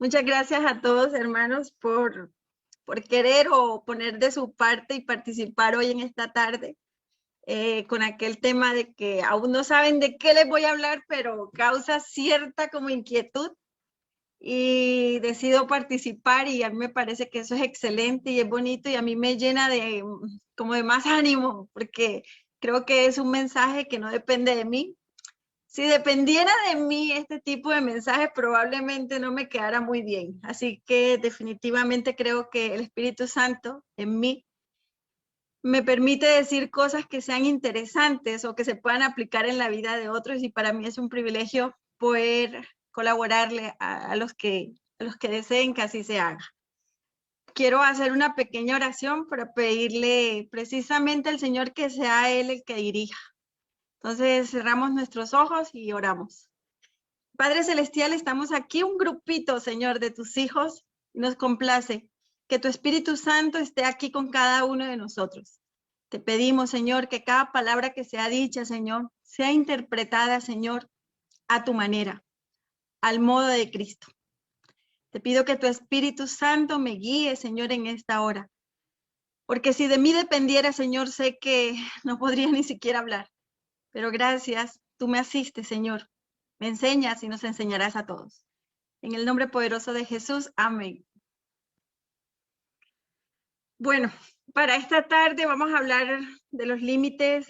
Muchas gracias a todos, hermanos, por querer o poner de su parte y participar hoy en esta tarde con aquel tema de que aún no saben de qué les voy a hablar, pero causa cierta como inquietud y decido participar y a mí me parece que eso es excelente y es bonito y a mí me llena de como de más ánimo porque creo que es un mensaje que no depende de mí. Si dependiera de mí este tipo de mensajes, probablemente no me quedara muy bien. Así que definitivamente creo que el Espíritu Santo en mí me permite decir cosas que sean interesantes o que se puedan aplicar en la vida de otros y para mí es un privilegio poder colaborarle a los que deseen que así se haga. Quiero hacer una pequeña oración para pedirle precisamente al Señor que sea Él el que dirija. Entonces cerramos nuestros ojos y oramos. Padre Celestial, estamos aquí un grupito, Señor, de tus hijos. Nos complace que tu Espíritu Santo esté aquí con cada uno de nosotros. Te pedimos, Señor, que cada palabra que sea dicha, Señor, sea interpretada, Señor, a tu manera, al modo de Cristo. Te pido que tu Espíritu Santo me guíe, Señor, en esta hora. Porque si de mí dependiera, Señor, sé que no podría ni siquiera hablar. Pero gracias, tú me asistes, Señor. Me enseñas y nos enseñarás a todos. En el nombre poderoso de Jesús, amén. Bueno, para esta tarde vamos a hablar de los límites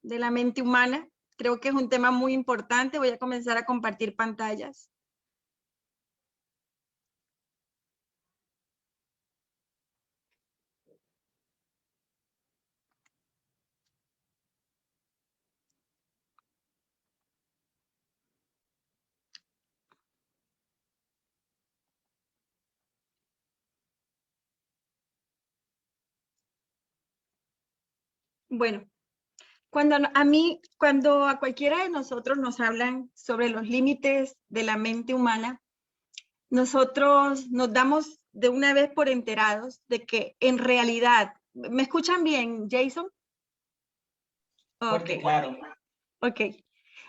de la mente humana. Creo que es un tema muy importante. Voy a comenzar a compartir pantallas. Bueno, cuando a cualquiera de nosotros nos hablan sobre los límites de la mente humana, nosotros nos damos de una vez por enterados de que en realidad, ¿me escuchan bien, Jason? Fuerte y Ok, claro. ok.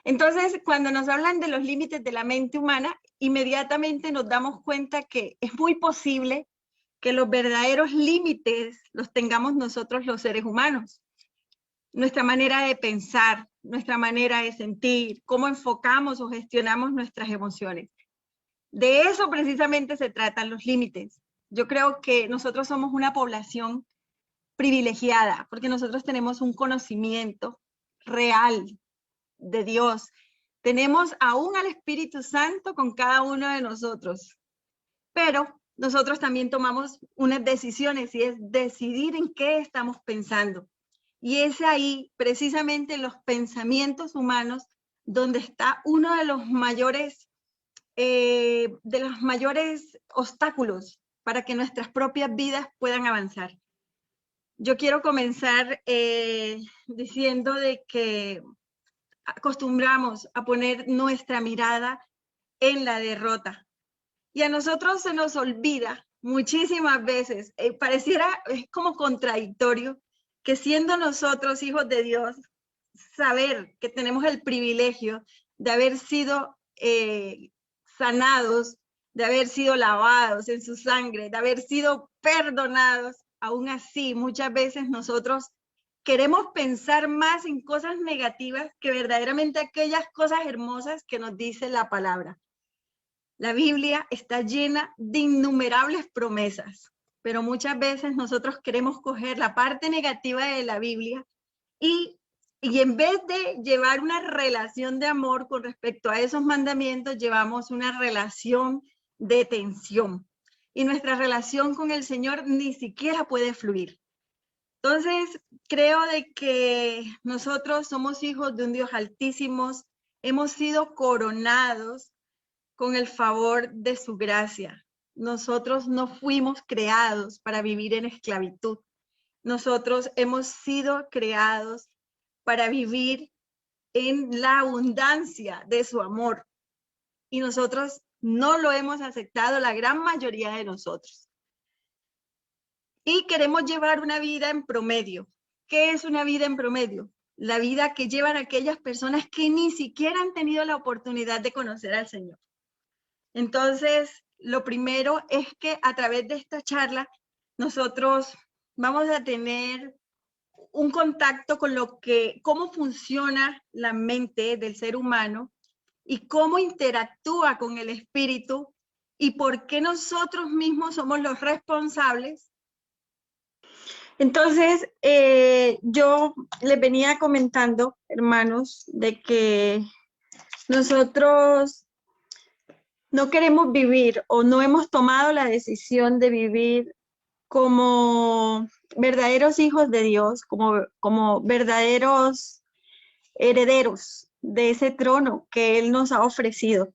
Entonces, cuando nos hablan de los límites de la mente humana, inmediatamente nos damos cuenta que es muy posible que los verdaderos límites los tengamos nosotros los seres humanos. Nuestra manera de pensar, nuestra manera de sentir, cómo enfocamos o gestionamos nuestras emociones. De eso precisamente se tratan los límites. Yo creo que nosotros somos una población privilegiada porque nosotros tenemos un conocimiento real de Dios. Tenemos aún al Espíritu Santo con cada uno de nosotros, pero nosotros también tomamos unas decisiones y es decidir en qué estamos pensando. Y es ahí, precisamente en los pensamientos humanos, donde está uno de los mayores obstáculos para que nuestras propias vidas puedan avanzar. Yo quiero comenzar diciendo de que acostumbramos a poner nuestra mirada en la derrota. Y a nosotros se nos olvida muchísimas veces, pareciera es como contradictorio, que siendo nosotros hijos de Dios, saber que tenemos el privilegio de haber sido sanados, de haber sido lavados en su sangre, de haber sido perdonados, aún así muchas veces nosotros queremos pensar más en cosas negativas que verdaderamente aquellas cosas hermosas que nos dice la palabra. La Biblia está llena de innumerables promesas, pero muchas veces nosotros queremos coger la parte negativa de la Biblia y en vez de llevar una relación de amor con respecto a esos mandamientos, llevamos una relación de tensión. Y nuestra relación con el Señor ni siquiera puede fluir. Entonces, creo de que nosotros somos hijos de un Dios altísimo, hemos sido coronados con el favor de su gracia. Nosotros no fuimos creados para vivir en esclavitud. Nosotros hemos sido creados para vivir en la abundancia de su amor. Y nosotros no lo hemos aceptado, la gran mayoría de nosotros. Y queremos llevar una vida en promedio. ¿Qué es una vida en promedio? La vida que llevan aquellas personas que ni siquiera han tenido la oportunidad de conocer al Señor. Entonces, lo primero es que a través de esta charla nosotros vamos a tener un contacto con cómo funciona la mente del ser humano y cómo interactúa con el espíritu y por qué nosotros mismos somos los responsables. Entonces, yo les venía comentando, hermanos, de que nosotros no queremos vivir o no hemos tomado la decisión de vivir como verdaderos hijos de Dios, como verdaderos herederos de ese trono que Él nos ha ofrecido.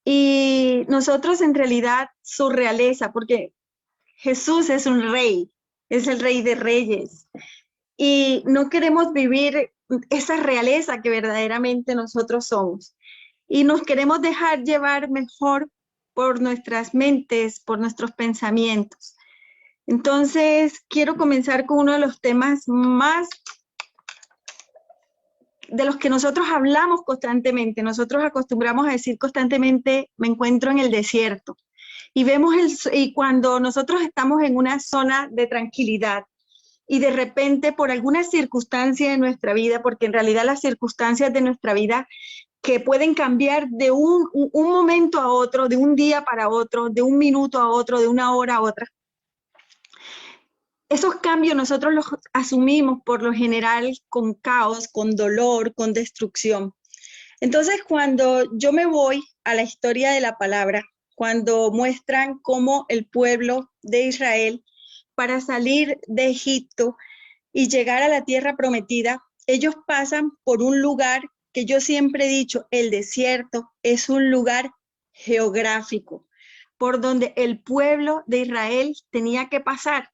Y nosotros en realidad su realeza, porque Jesús es un rey, es el rey de reyes. Y no queremos vivir esa realeza que verdaderamente nosotros somos. Y nos queremos dejar llevar mejor por nuestras mentes, por nuestros pensamientos. Entonces, quiero comenzar con uno de los temas más de los que nosotros hablamos constantemente. Nosotros acostumbramos a decir constantemente, me encuentro en el desierto. Y cuando nosotros estamos en una zona de tranquilidad y de repente por alguna circunstancia de nuestra vida, porque en realidad las circunstancias de nuestra vida que pueden cambiar de un momento a otro, de un día para otro, de un minuto a otro, de una hora a otra. Esos cambios nosotros los asumimos por lo general con caos, con dolor, con destrucción. Entonces, cuando yo me voy a la historia de la palabra, cuando muestran cómo el pueblo de Israel, para salir de Egipto y llegar a la tierra prometida, ellos pasan por un lugar que yo siempre he dicho, el desierto es un lugar geográfico, por donde el pueblo de Israel tenía que pasar.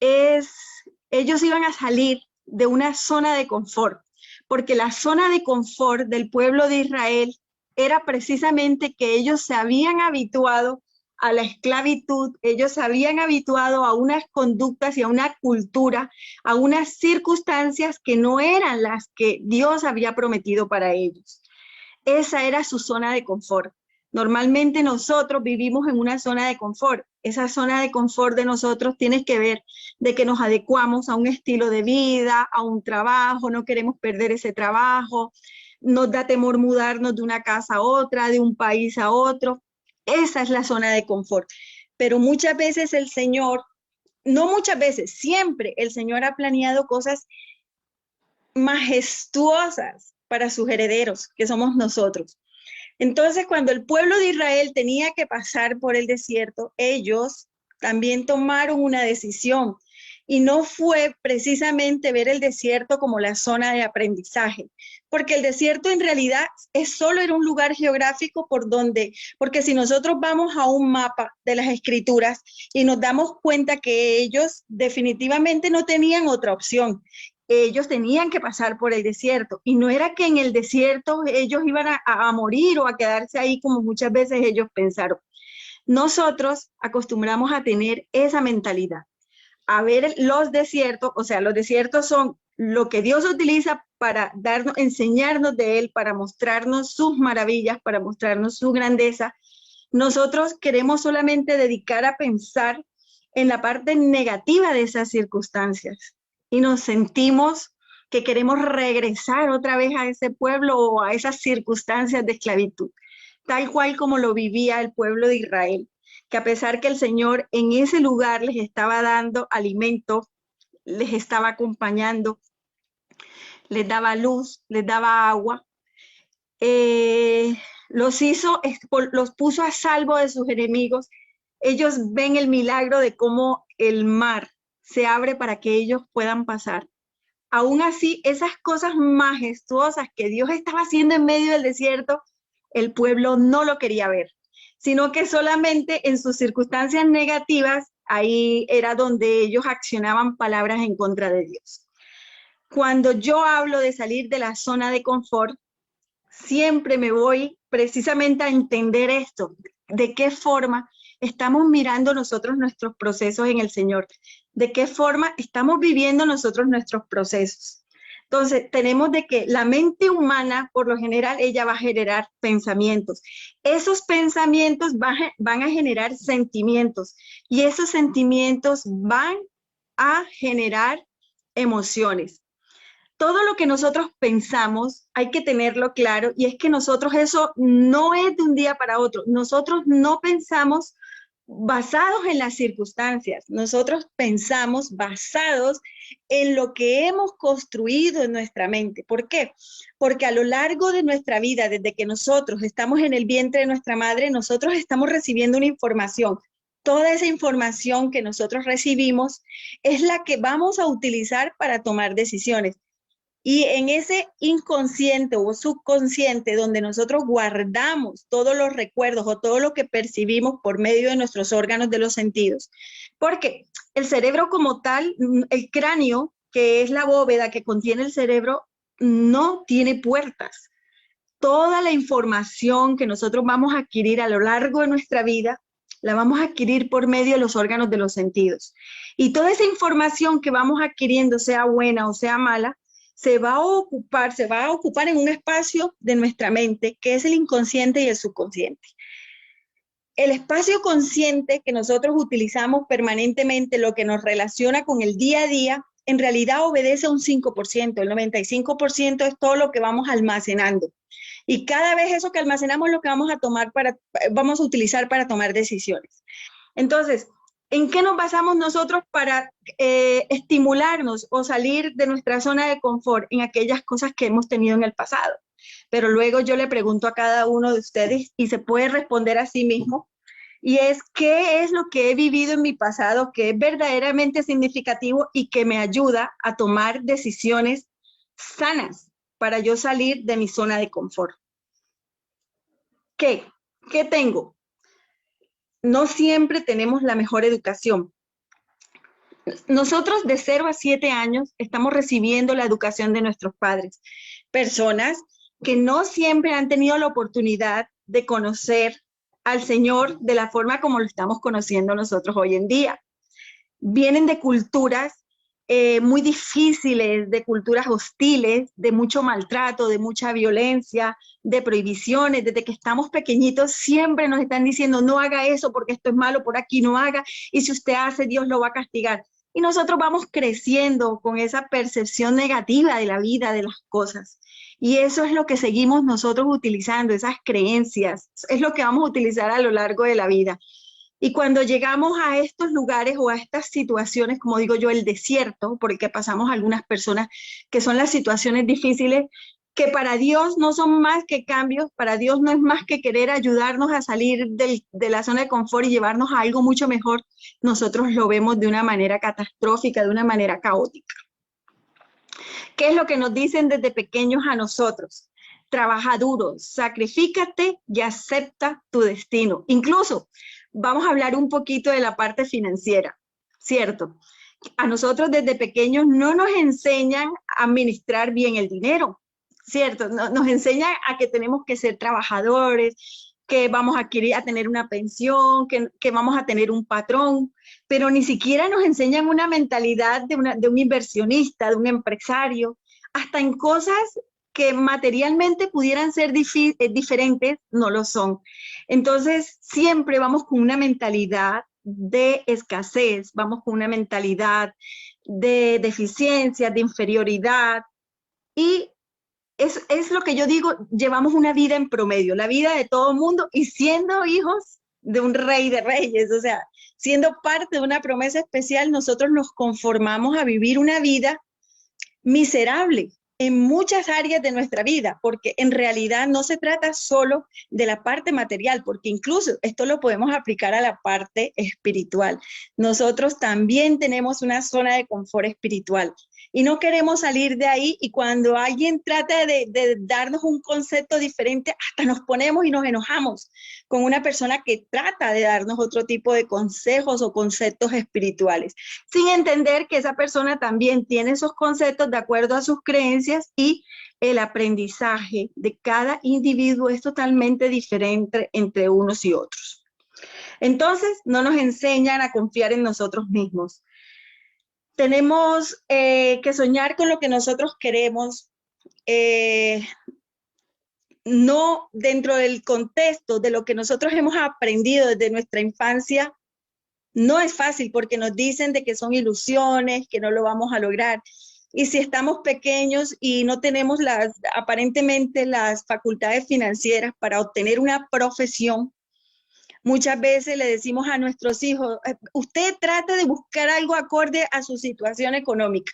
Ellos iban a salir de una zona de confort, porque la zona de confort del pueblo de Israel era precisamente que ellos se habían habituado a la esclavitud, ellos se habían habituado a unas conductas y a una cultura, a unas circunstancias que no eran las que Dios había prometido para ellos. Esa era su zona de confort. Normalmente nosotros vivimos en una zona de confort. Esa zona de confort de nosotros tiene que ver de que nos adecuamos a un estilo de vida, a un trabajo, no queremos perder ese trabajo, nos da temor mudarnos de una casa a otra, de un país a otro. Esa es la zona de confort. Pero muchas veces el Señor, no muchas veces, siempre el Señor ha planeado cosas majestuosas para sus herederos, que somos nosotros. Entonces, cuando el pueblo de Israel tenía que pasar por el desierto, ellos también tomaron una decisión y no fue precisamente ver el desierto como la zona de aprendizaje, porque el desierto en realidad solo era un lugar geográfico porque si nosotros vamos a un mapa de las escrituras y nos damos cuenta que ellos definitivamente no tenían otra opción. Ellos tenían que pasar por el desierto y no era que en el desierto ellos iban a morir o a quedarse ahí como muchas veces ellos pensaron. Nosotros acostumbramos a tener esa mentalidad, a ver los desiertos, o sea, los desiertos son lo que Dios utiliza para enseñarnos de Él, para mostrarnos sus maravillas, para mostrarnos su grandeza. Nosotros queremos solamente dedicar a pensar en la parte negativa de esas circunstancias. Y nos sentimos que queremos regresar otra vez a ese pueblo o a esas circunstancias de esclavitud, tal cual como lo vivía el pueblo de Israel, que a pesar que el Señor en ese lugar les estaba dando alimento, les estaba acompañando, les daba luz, les daba agua, los puso a salvo de sus enemigos. Ellos ven el milagro de cómo el mar se abre para que ellos puedan pasar. Aún así, esas cosas majestuosas que Dios estaba haciendo en medio del desierto, el pueblo no lo quería ver, sino que solamente en sus circunstancias negativas, ahí era donde ellos accionaban palabras en contra de Dios. Cuando yo hablo de salir de la zona de confort, siempre me voy precisamente a entender esto, de qué forma estamos mirando nosotros nuestros procesos en el Señor, de qué forma estamos viviendo nosotros nuestros procesos. Entonces, tenemos de que la mente humana, por lo general, ella va a generar pensamientos. Esos pensamientos van a generar sentimientos y esos sentimientos van a generar emociones. Todo lo que nosotros pensamos hay que tenerlo claro y es que nosotros eso no es de un día para otro. Nosotros no pensamos basados en las circunstancias. Nosotros pensamos basados en lo que hemos construido en nuestra mente. ¿Por qué? Porque a lo largo de nuestra vida, desde que nosotros estamos en el vientre de nuestra madre, nosotros estamos recibiendo una información. Toda esa información que nosotros recibimos es la que vamos a utilizar para tomar decisiones. Y en ese inconsciente o subconsciente donde nosotros guardamos todos los recuerdos o todo lo que percibimos por medio de nuestros órganos de los sentidos. Porque el cerebro como tal, el cráneo, que es la bóveda que contiene el cerebro, no tiene puertas. Toda la información que nosotros vamos a adquirir a lo largo de nuestra vida, la vamos a adquirir por medio de los órganos de los sentidos. Y toda esa información que vamos adquiriendo, sea buena o sea mala, se va a ocupar en un espacio de nuestra mente, que es el inconsciente y el subconsciente. El espacio consciente que nosotros utilizamos permanentemente, lo que nos relaciona con el día a día, en realidad obedece a un 5%, el 95% es todo lo que vamos almacenando. Y cada vez eso que almacenamos es lo que vamos a utilizar para tomar decisiones. Entonces, ¿en qué nos basamos nosotros para estimularnos o salir de nuestra zona de confort? En aquellas cosas que hemos tenido en el pasado. Pero luego yo le pregunto a cada uno de ustedes y se puede responder a sí mismo. Y es, ¿qué es lo que he vivido en mi pasado que es verdaderamente significativo y que me ayuda a tomar decisiones sanas para yo salir de mi zona de confort? ¿Qué tengo? No siempre tenemos la mejor educación. Nosotros de 0 a 7 años estamos recibiendo la educación de nuestros padres, personas que no siempre han tenido la oportunidad de conocer al Señor de la forma como lo estamos conociendo nosotros hoy en día. Vienen de culturas muy difíciles, de culturas hostiles, de mucho maltrato, de mucha violencia, de prohibiciones. Desde que estamos pequeñitos siempre nos están diciendo no haga eso porque esto es malo, por aquí no haga, y si usted hace Dios lo va a castigar. Y nosotros vamos creciendo con esa percepción negativa de la vida, de las cosas. Y eso es lo que seguimos nosotros utilizando, esas creencias, es lo que vamos a utilizar a lo largo de la vida. Y cuando llegamos a estos lugares o a estas situaciones, como digo yo, el desierto, porque pasamos algunas personas que son las situaciones difíciles, que para Dios no son más que cambios, para Dios no es más que querer ayudarnos a salir de la zona de confort y llevarnos a algo mucho mejor, nosotros lo vemos de una manera catastrófica, de una manera caótica. ¿Qué es lo que nos dicen desde pequeños a nosotros? Trabaja duro, sacrifícate y acepta tu destino. Incluso vamos a hablar un poquito de la parte financiera, ¿cierto? A nosotros desde pequeños no nos enseñan a administrar bien el dinero, ¿cierto? Nos enseñan a que tenemos que ser trabajadores, que vamos a tener una pensión, que vamos a tener un patrón, pero ni siquiera nos enseñan una mentalidad de un inversionista, de un empresario, hasta en cosas que materialmente pudieran ser diferentes, no lo son. Entonces, siempre vamos con una mentalidad de escasez, vamos con una mentalidad de deficiencia, de inferioridad, y es lo que yo digo, llevamos una vida en promedio, la vida de todo mundo, y siendo hijos de un rey de reyes, o sea, siendo parte de una promesa especial, nosotros nos conformamos a vivir una vida miserable en muchas áreas de nuestra vida, porque en realidad no se trata solo de la parte material, porque incluso esto lo podemos aplicar a la parte espiritual. Nosotros también tenemos una zona de confort espiritual y no queremos salir de ahí, y cuando alguien trata de darnos un concepto diferente, hasta nos ponemos y nos enojamos con una persona que trata de darnos otro tipo de consejos o conceptos espirituales, sin entender que esa persona también tiene esos conceptos de acuerdo a sus creencias, y el aprendizaje de cada individuo es totalmente diferente entre unos y otros. Entonces, no nos enseñan a confiar en nosotros mismos. tenemos que soñar con lo que nosotros queremos, no dentro del contexto de lo que nosotros hemos aprendido desde nuestra infancia. No es fácil porque nos dicen de que son ilusiones, que no lo vamos a lograr. Y si estamos pequeños y no tenemos aparentemente las facultades financieras para obtener una profesión, muchas veces le decimos a nuestros hijos, usted trate de buscar algo acorde a su situación económica.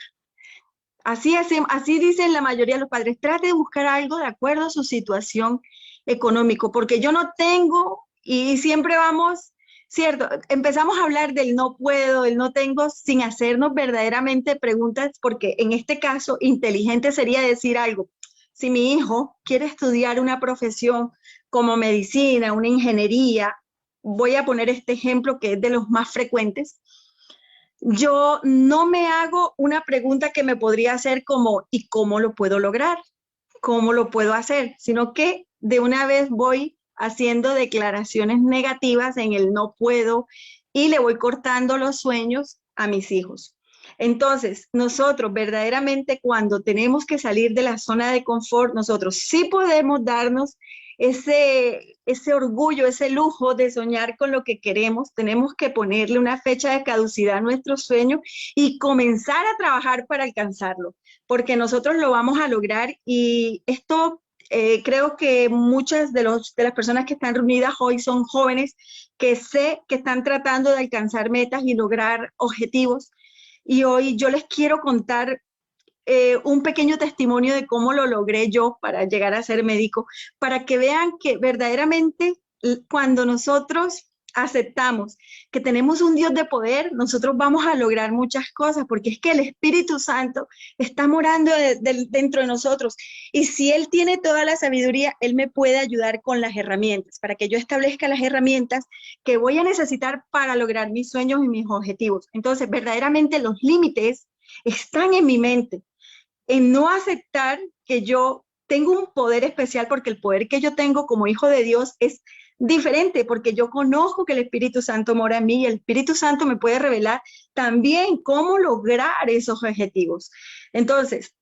Así dicen la mayoría de los padres, trate de buscar algo de acuerdo a su situación económica, porque yo no tengo, y siempre vamos, cierto, empezamos a hablar del no puedo, el no tengo, sin hacernos verdaderamente preguntas, porque en este caso, inteligente sería decir algo. Si mi hijo quiere estudiar una profesión como medicina, una ingeniería, voy a poner este ejemplo que es de los más frecuentes, yo no me hago una pregunta que me podría hacer como, ¿y cómo lo puedo lograr? ¿Cómo lo puedo hacer? Sino que de una vez voy haciendo declaraciones negativas en el no puedo y le voy cortando los sueños a mis hijos. Entonces, nosotros verdaderamente cuando tenemos que salir de la zona de confort, nosotros sí podemos darnos ese orgullo, ese lujo de soñar con lo que queremos. Tenemos que ponerle una fecha de caducidad a nuestro sueño y comenzar a trabajar para alcanzarlo, porque nosotros lo vamos a lograr. Y esto creo que muchas de las personas que están reunidas hoy son jóvenes que sé que están tratando de alcanzar metas y lograr objetivos. Y hoy yo les quiero contar un pequeño testimonio de cómo lo logré yo para llegar a ser médico, para que vean que verdaderamente cuando nosotros aceptamos que tenemos un Dios de poder, nosotros vamos a lograr muchas cosas, porque es que el Espíritu Santo está morando dentro de nosotros. Y si Él tiene toda la sabiduría, Él me puede ayudar con las herramientas, para que yo establezca las herramientas que voy a necesitar para lograr mis sueños y mis objetivos. Entonces, verdaderamente los límites están en mi mente, en no aceptar que yo tengo un poder especial, porque el poder que yo tengo como hijo de Dios es diferente, porque yo conozco que el Espíritu Santo mora en mí y el Espíritu Santo me puede revelar también cómo lograr esos objetivos. Entonces,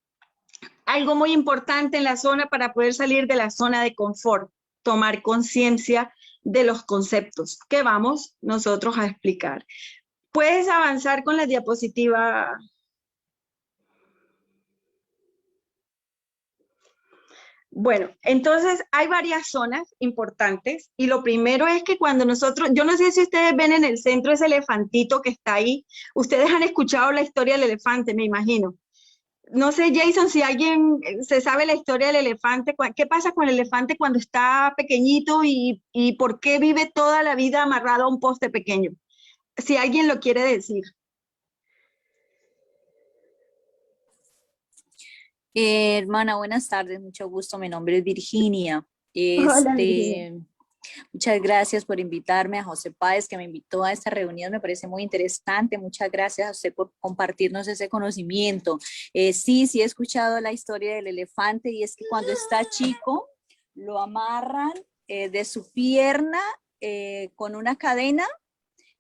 algo muy importante en la zona para poder salir de la zona de confort, tomar conciencia de los conceptos que vamos nosotros a explicar. Puedes avanzar con la diapositiva. Bueno, entonces hay varias zonas importantes y lo primero es que cuando nosotros, yo no sé si ustedes ven en el centro ese elefantito que está ahí, ustedes han escuchado la historia del elefante, me imagino. No sé, Jason, si alguien se sabe la historia del elefante, ¿qué pasa con el elefante cuando está pequeñito y por qué vive toda la vida amarrado a un poste pequeño? Si alguien lo quiere decir. Hermana, buenas tardes, mucho gusto. Mi nombre es Virginia. Hola, Virginia. Muchas gracias por invitarme, a José Páez, que me invitó a esta reunión. Me parece muy interesante. Muchas gracias a usted por compartirnos ese conocimiento. Sí, he escuchado la historia del elefante, y es que cuando está chico lo amarran de su pierna con una cadena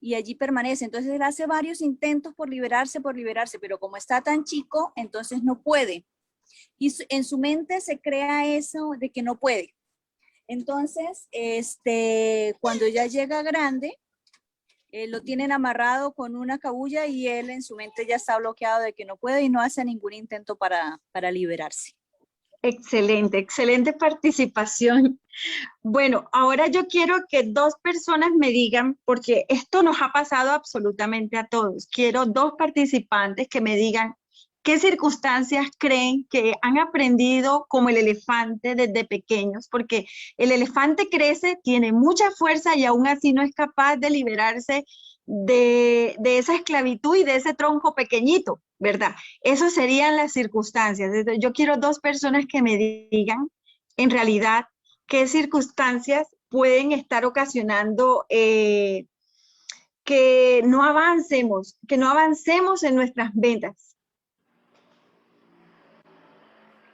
y allí permanece. Entonces él hace varios intentos por liberarse, pero como está tan chico, entonces no puede. Y en su mente se crea eso de que no puede. Entonces, cuando ya llega grande, lo tienen amarrado con una cabulla y él en su mente ya está bloqueado de que no puede y no hace ningún intento para liberarse. Excelente, excelente participación. Bueno, ahora yo quiero que dos personas me digan, porque esto nos ha pasado absolutamente a todos. Quiero dos participantes que me digan qué circunstancias creen que han aprendido como el elefante desde pequeños, porque el elefante crece, tiene mucha fuerza y aún así no es capaz de liberarse de esa esclavitud y de ese tronco pequeñito, ¿verdad? Esas serían las circunstancias. Entonces, yo quiero dos personas que me digan en realidad qué circunstancias pueden estar ocasionando que no avancemos en nuestras metas.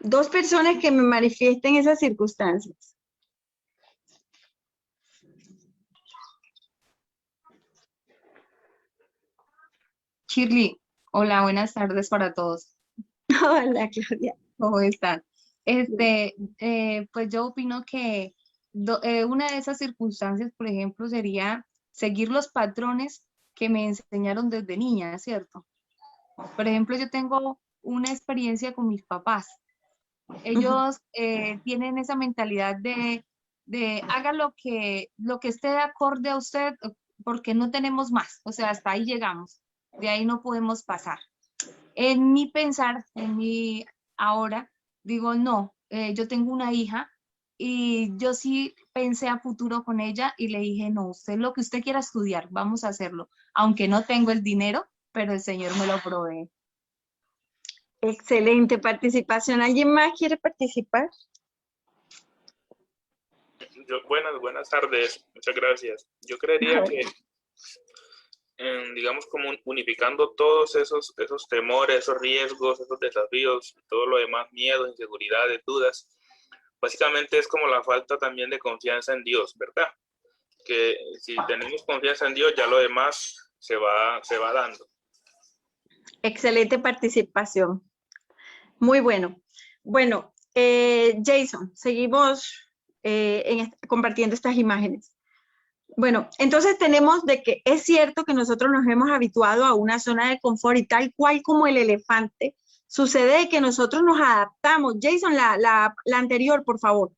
Dos personas que me manifiesten esas circunstancias. Shirley, Hola, buenas tardes para todos. Hola, Claudia. ¿Cómo están? Pues yo opino que una de esas circunstancias, por ejemplo, sería seguir los patrones que me enseñaron desde niña, ¿cierto? Por ejemplo, yo tengo una experiencia con mis papás. Ellos tienen esa mentalidad de haga lo que esté de acorde a usted, porque no tenemos más, o sea, hasta ahí llegamos, de ahí no podemos pasar. En mi pensar, ahora, digo, no, yo tengo una hija y yo sí pensé a futuro con ella y le dije, no, usted lo que usted quiera estudiar, vamos a hacerlo, aunque no tengo el dinero, pero el Señor me lo provee. Excelente participación. ¿Alguien más quiere participar? Buenas tardes, muchas gracias. Yo creería que, digamos, como unificando todos esos temores, esos riesgos, esos desafíos, todo lo demás, miedos, inseguridades, dudas, básicamente es como la falta también de confianza en Dios, ¿verdad? Que si tenemos confianza en Dios, ya lo demás se va dando. Excelente participación. Muy bueno. Bueno, Jason, seguimos compartiendo estas imágenes. Bueno, entonces tenemos de que es cierto que nosotros nos hemos habituado a una zona de confort y tal cual como el elefante, sucede que nosotros nos adaptamos. Jason, la anterior, por favor.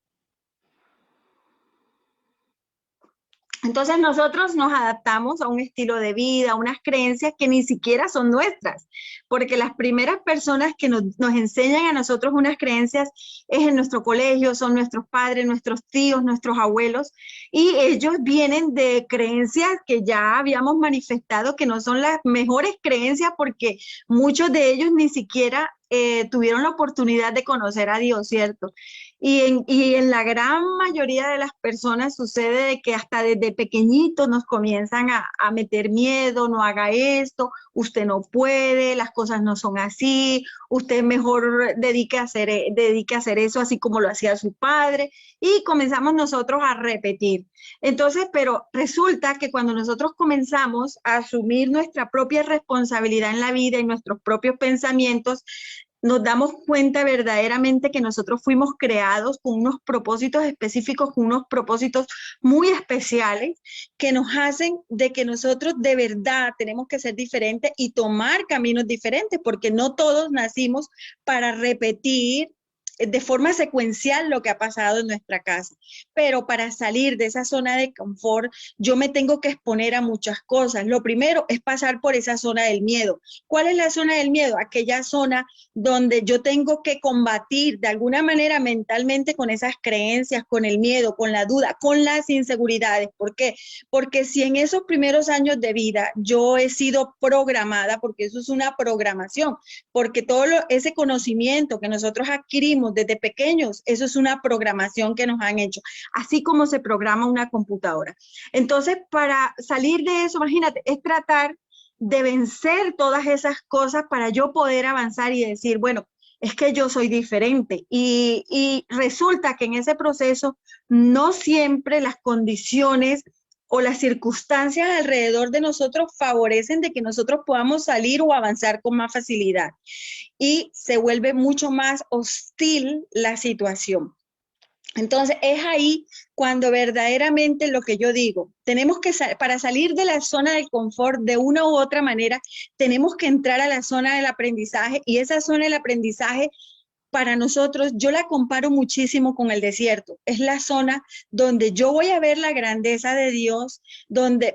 Entonces nosotros nos adaptamos a un estilo de vida, a unas creencias que ni siquiera son nuestras, porque las primeras personas que nos enseñan a nosotros unas creencias es en nuestro colegio, son nuestros padres, nuestros tíos, nuestros abuelos, y ellos vienen de creencias que ya habíamos manifestado que no son las mejores creencias porque muchos de ellos ni siquiera tuvieron la oportunidad de conocer a Dios, ¿cierto? Y en la gran mayoría de las personas sucede de que hasta desde pequeñitos nos comienzan a meter miedo, no haga esto, usted no puede, las cosas no son así, usted mejor dedique a hacer eso así como lo hacía su padre, y comenzamos nosotros a repetir. Entonces, pero resulta que cuando nosotros comenzamos a asumir nuestra propia responsabilidad en la vida y nuestros propios pensamientos, nos damos cuenta verdaderamente que nosotros fuimos creados con unos propósitos específicos, con unos propósitos muy especiales que nos hacen de que nosotros de verdad tenemos que ser diferentes y tomar caminos diferentes, porque no todos nacimos para repetir de forma secuencial lo que ha pasado en nuestra casa. Pero para salir de esa zona de confort, yo me tengo que exponer a muchas cosas. Lo primero es pasar por esa zona del miedo. ¿Cuál es la zona del miedo? Aquella zona donde yo tengo que combatir de alguna manera mentalmente con esas creencias, con el miedo, con la duda, con las inseguridades. ¿Por qué? Porque si en esos primeros años de vida yo he sido programada, porque eso es una programación, porque ese conocimiento que nosotros adquirimos desde pequeños, eso es una programación que nos han hecho, así como se programa una computadora. Entonces, para salir de eso, imagínate, es tratar de vencer todas esas cosas para yo poder avanzar y decir, bueno, es que yo soy diferente. Y resulta que en ese proceso no siempre las condiciones o las circunstancias alrededor de nosotros favorecen de que nosotros podamos salir o avanzar con más facilidad. Y se vuelve mucho más hostil la situación. Entonces, es ahí cuando verdaderamente lo que yo digo, tenemos que, para salir de la zona del confort de una u otra manera, tenemos que entrar a la zona del aprendizaje, y esa zona del aprendizaje para nosotros, yo la comparo muchísimo con el desierto. Es la zona donde yo voy a ver la grandeza de Dios,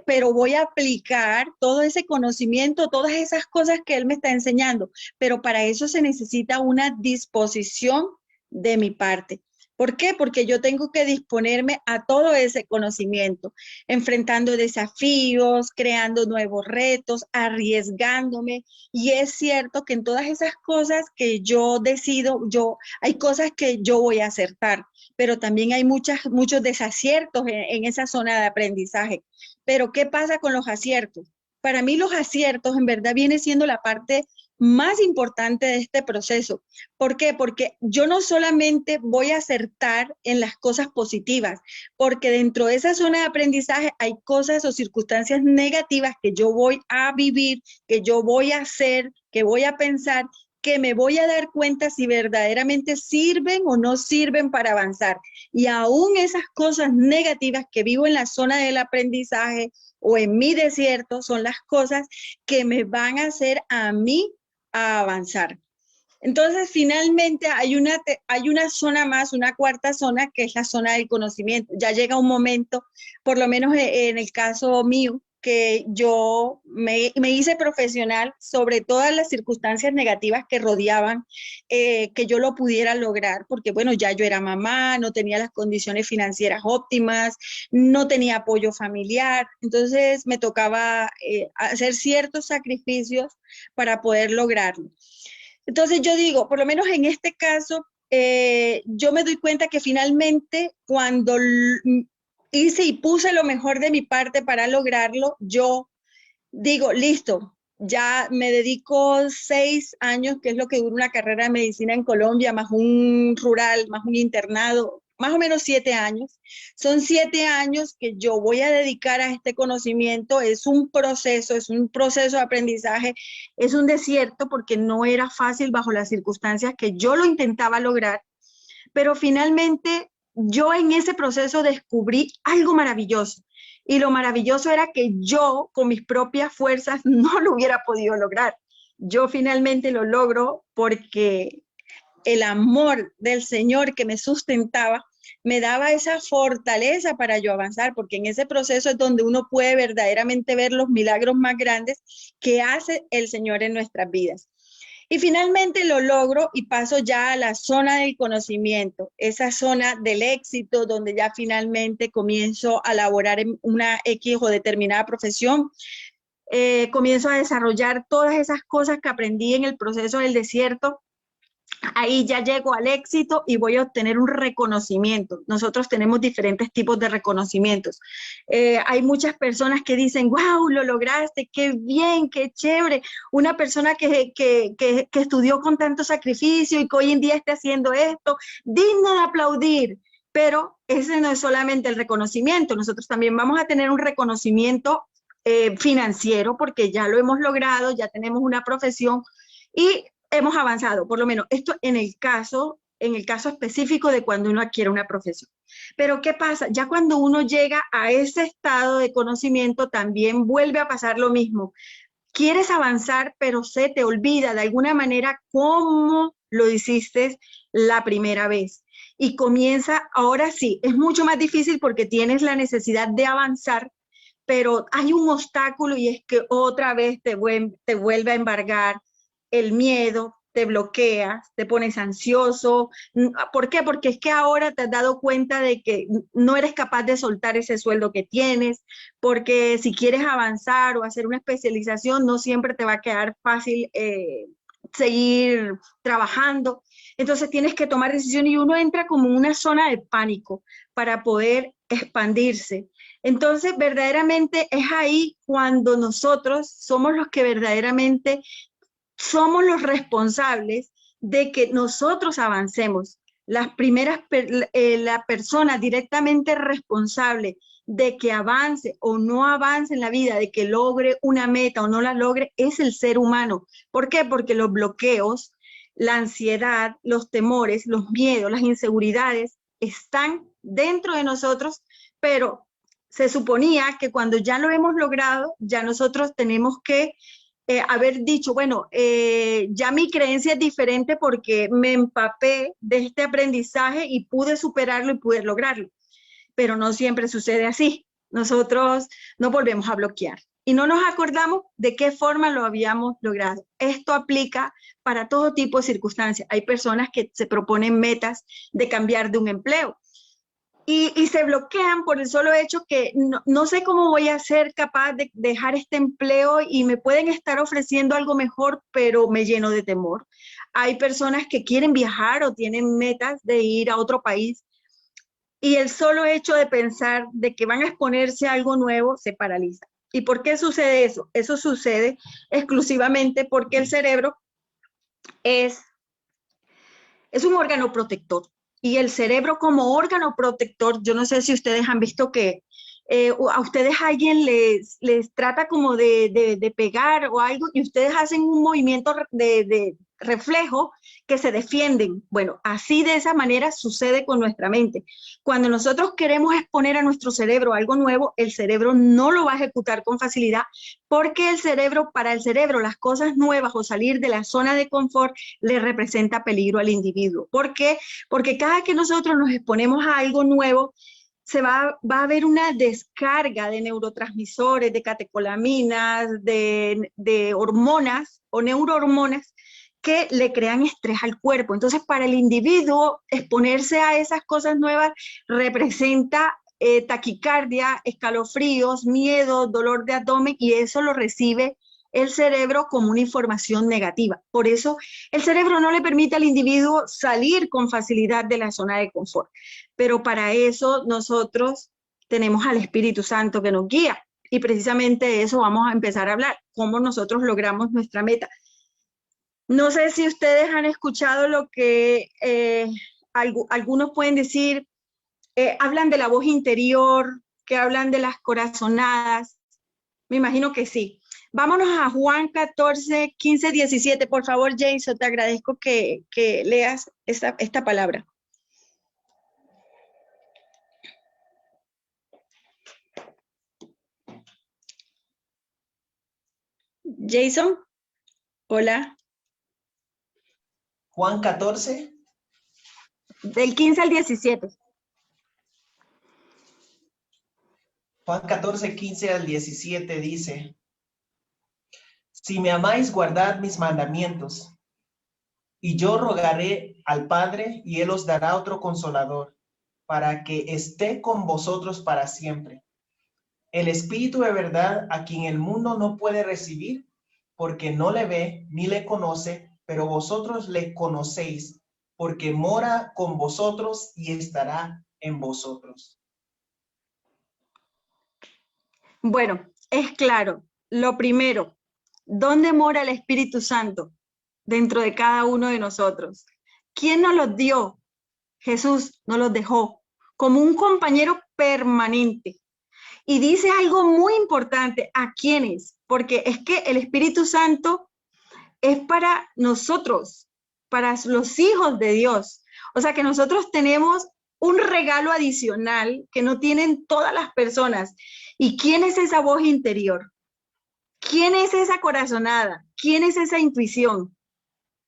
pero voy a aplicar todo ese conocimiento, todas esas cosas que Él me está enseñando. Pero para eso se necesita una disposición de mi parte. ¿Por qué? Porque yo tengo que disponerme a todo ese conocimiento, enfrentando desafíos, creando nuevos retos, arriesgándome. Y es cierto que en todas esas cosas que yo decido, hay cosas que yo voy a acertar, pero también hay muchos desaciertos en esa zona de aprendizaje. Pero ¿qué pasa con los aciertos? Para mí los aciertos en verdad viene siendo la parte más importante de este proceso. ¿Por qué? Porque yo no solamente voy a acertar en las cosas positivas, porque dentro de esa zona de aprendizaje hay cosas o circunstancias negativas que yo voy a vivir, que yo voy a hacer, que voy a pensar, que me voy a dar cuenta si verdaderamente sirven o no sirven para avanzar. Y aún esas cosas negativas que vivo en la zona del aprendizaje o en mi desierto son las cosas que me van a hacer a mí a avanzar. Entonces, finalmente hay una zona más, una cuarta zona, que es la zona del conocimiento. Ya llega un momento, por lo menos en el caso mío, que yo me hice profesional sobre todas las circunstancias negativas que rodeaban que yo lo pudiera lograr, porque bueno, ya yo era mamá, no tenía las condiciones financieras óptimas, no tenía apoyo familiar, entonces me tocaba hacer ciertos sacrificios para poder lograrlo. Entonces yo digo, por lo menos en este caso, yo me doy cuenta que finalmente cuando hice y puse lo mejor de mi parte para lograrlo, yo digo, listo, ya me dedico 6 años, que es lo que dura una carrera de medicina en Colombia, más un rural, más un internado, más o menos 7 años. Son 7 años que yo voy a dedicar a este conocimiento. Es un proceso de aprendizaje, es un desierto porque no era fácil bajo las circunstancias que yo lo intentaba lograr, pero finalmente yo en ese proceso descubrí algo maravilloso. Y lo maravilloso era que yo, con mis propias fuerzas, no lo hubiera podido lograr. Yo finalmente lo logro porque el amor del Señor que me sustentaba me daba esa fortaleza para yo avanzar, porque en ese proceso es donde uno puede verdaderamente ver los milagros más grandes que hace el Señor en nuestras vidas. Y finalmente lo logro y paso ya a la zona del conocimiento, esa zona del éxito donde ya finalmente comienzo a laborar en una X o determinada profesión. Comienzo a desarrollar todas esas cosas que aprendí en el proceso del desierto. Ahí ya llego al éxito y voy a obtener un reconocimiento. Nosotros tenemos diferentes tipos de reconocimientos. Hay muchas personas que dicen, wow, lo lograste, qué bien, qué chévere. Una persona que estudió con tanto sacrificio y que hoy en día está haciendo esto, digno de aplaudir. Pero ese no es solamente el reconocimiento. Nosotros también vamos a tener un reconocimiento financiero porque ya lo hemos logrado, ya tenemos una profesión y hemos avanzado, por lo menos esto en el caso específico de cuando uno adquiere una profesión. Pero ¿qué pasa? Ya cuando uno llega a ese estado de conocimiento también vuelve a pasar lo mismo. Quieres avanzar, pero se te olvida de alguna manera cómo lo hiciste la primera vez. Y comienza, ahora sí, es mucho más difícil porque tienes la necesidad de avanzar, pero hay un obstáculo y es que otra vez te vuelve a embargar el miedo, te bloqueas, te pones ansioso. ¿Por qué? Porque es que ahora te has dado cuenta de que no eres capaz de soltar ese sueldo que tienes, porque si quieres avanzar o hacer una especialización, no siempre te va a quedar fácil seguir trabajando. Entonces tienes que tomar decisiones y uno entra como en una zona de pánico para poder expandirse. Entonces, verdaderamente es ahí cuando nosotros somos los que verdaderamente somos los responsables de que nosotros avancemos. La persona directamente responsable de que avance o no avance en la vida, de que logre una meta o no la logre, es el ser humano. ¿Por qué? Porque los bloqueos, la ansiedad, los temores, los miedos, las inseguridades están dentro de nosotros, pero se suponía que cuando ya lo hemos logrado, ya nosotros tenemos que haber dicho, bueno, ya mi creencia es diferente porque me empapé de este aprendizaje y pude superarlo y pude lograrlo. Pero no siempre sucede así. Nosotros nos volvemos a bloquear y no nos acordamos de qué forma lo habíamos logrado. Esto aplica para todo tipo de circunstancias. Hay personas que se proponen metas de cambiar de un empleo y se bloquean por el solo hecho que no sé cómo voy a ser capaz de dejar este empleo y me pueden estar ofreciendo algo mejor, pero me lleno de temor. Hay personas que quieren viajar o tienen metas de ir a otro país y el solo hecho de pensar de que van a exponerse a algo nuevo se paraliza. ¿Y por qué sucede eso? Eso sucede exclusivamente porque el cerebro es un órgano protector. Y el cerebro como órgano protector, yo no sé si ustedes han visto que a ustedes alguien les trata como de pegar o algo y ustedes hacen un movimiento de reflejo que se defienden. Bueno, así de esa manera sucede con nuestra mente. Cuando nosotros queremos exponer a nuestro cerebro algo nuevo, el cerebro no lo va a ejecutar con facilidad porque para el cerebro, las cosas nuevas o salir de la zona de confort le representa peligro al individuo. ¿Por qué? Porque cada que nosotros nos exponemos a algo nuevo, va a haber una descarga de neurotransmisores, de catecolaminas, de hormonas o neurohormonas que le crean estrés al cuerpo. Entonces, para el individuo, exponerse a esas cosas nuevas representa taquicardia, escalofríos, miedo, dolor de abdomen, y eso lo recibe el cerebro como una información negativa. Por eso el cerebro no le permite al individuo salir con facilidad de la zona de confort. Pero para eso nosotros tenemos al Espíritu Santo que nos guía. Y precisamente de eso vamos a empezar a hablar, cómo nosotros logramos nuestra meta. No sé si ustedes han escuchado lo que algunos pueden decir, hablan de la voz interior, que hablan de las corazonadas. Me imagino que sí. Vámonos a Juan 14, 15, 17. Por favor, Jason, te agradezco que leas esta palabra. Jason, hola. Juan 14. Del 15 al 17. Juan 14, 15 al 17 dice: Si me amáis, guardad mis mandamientos, y yo rogaré al Padre, y Él os dará otro consolador, para que esté con vosotros para siempre. El Espíritu de verdad, a quien el mundo no puede recibir, porque no le ve ni le conoce, pero vosotros le conocéis, porque mora con vosotros y estará en vosotros. Bueno, es claro. Lo primero, ¿dónde mora el Espíritu Santo? Dentro de cada uno de nosotros. ¿Quién nos los dio? Jesús nos los dejó como un compañero permanente. Y dice algo muy importante, ¿a quiénes? Porque es que el Espíritu Santo es para nosotros, para los hijos de Dios. O sea que nosotros tenemos un regalo adicional que no tienen todas las personas. ¿Y quién es esa voz interior? ¿Quién es esa corazonada? ¿Quién es esa intuición?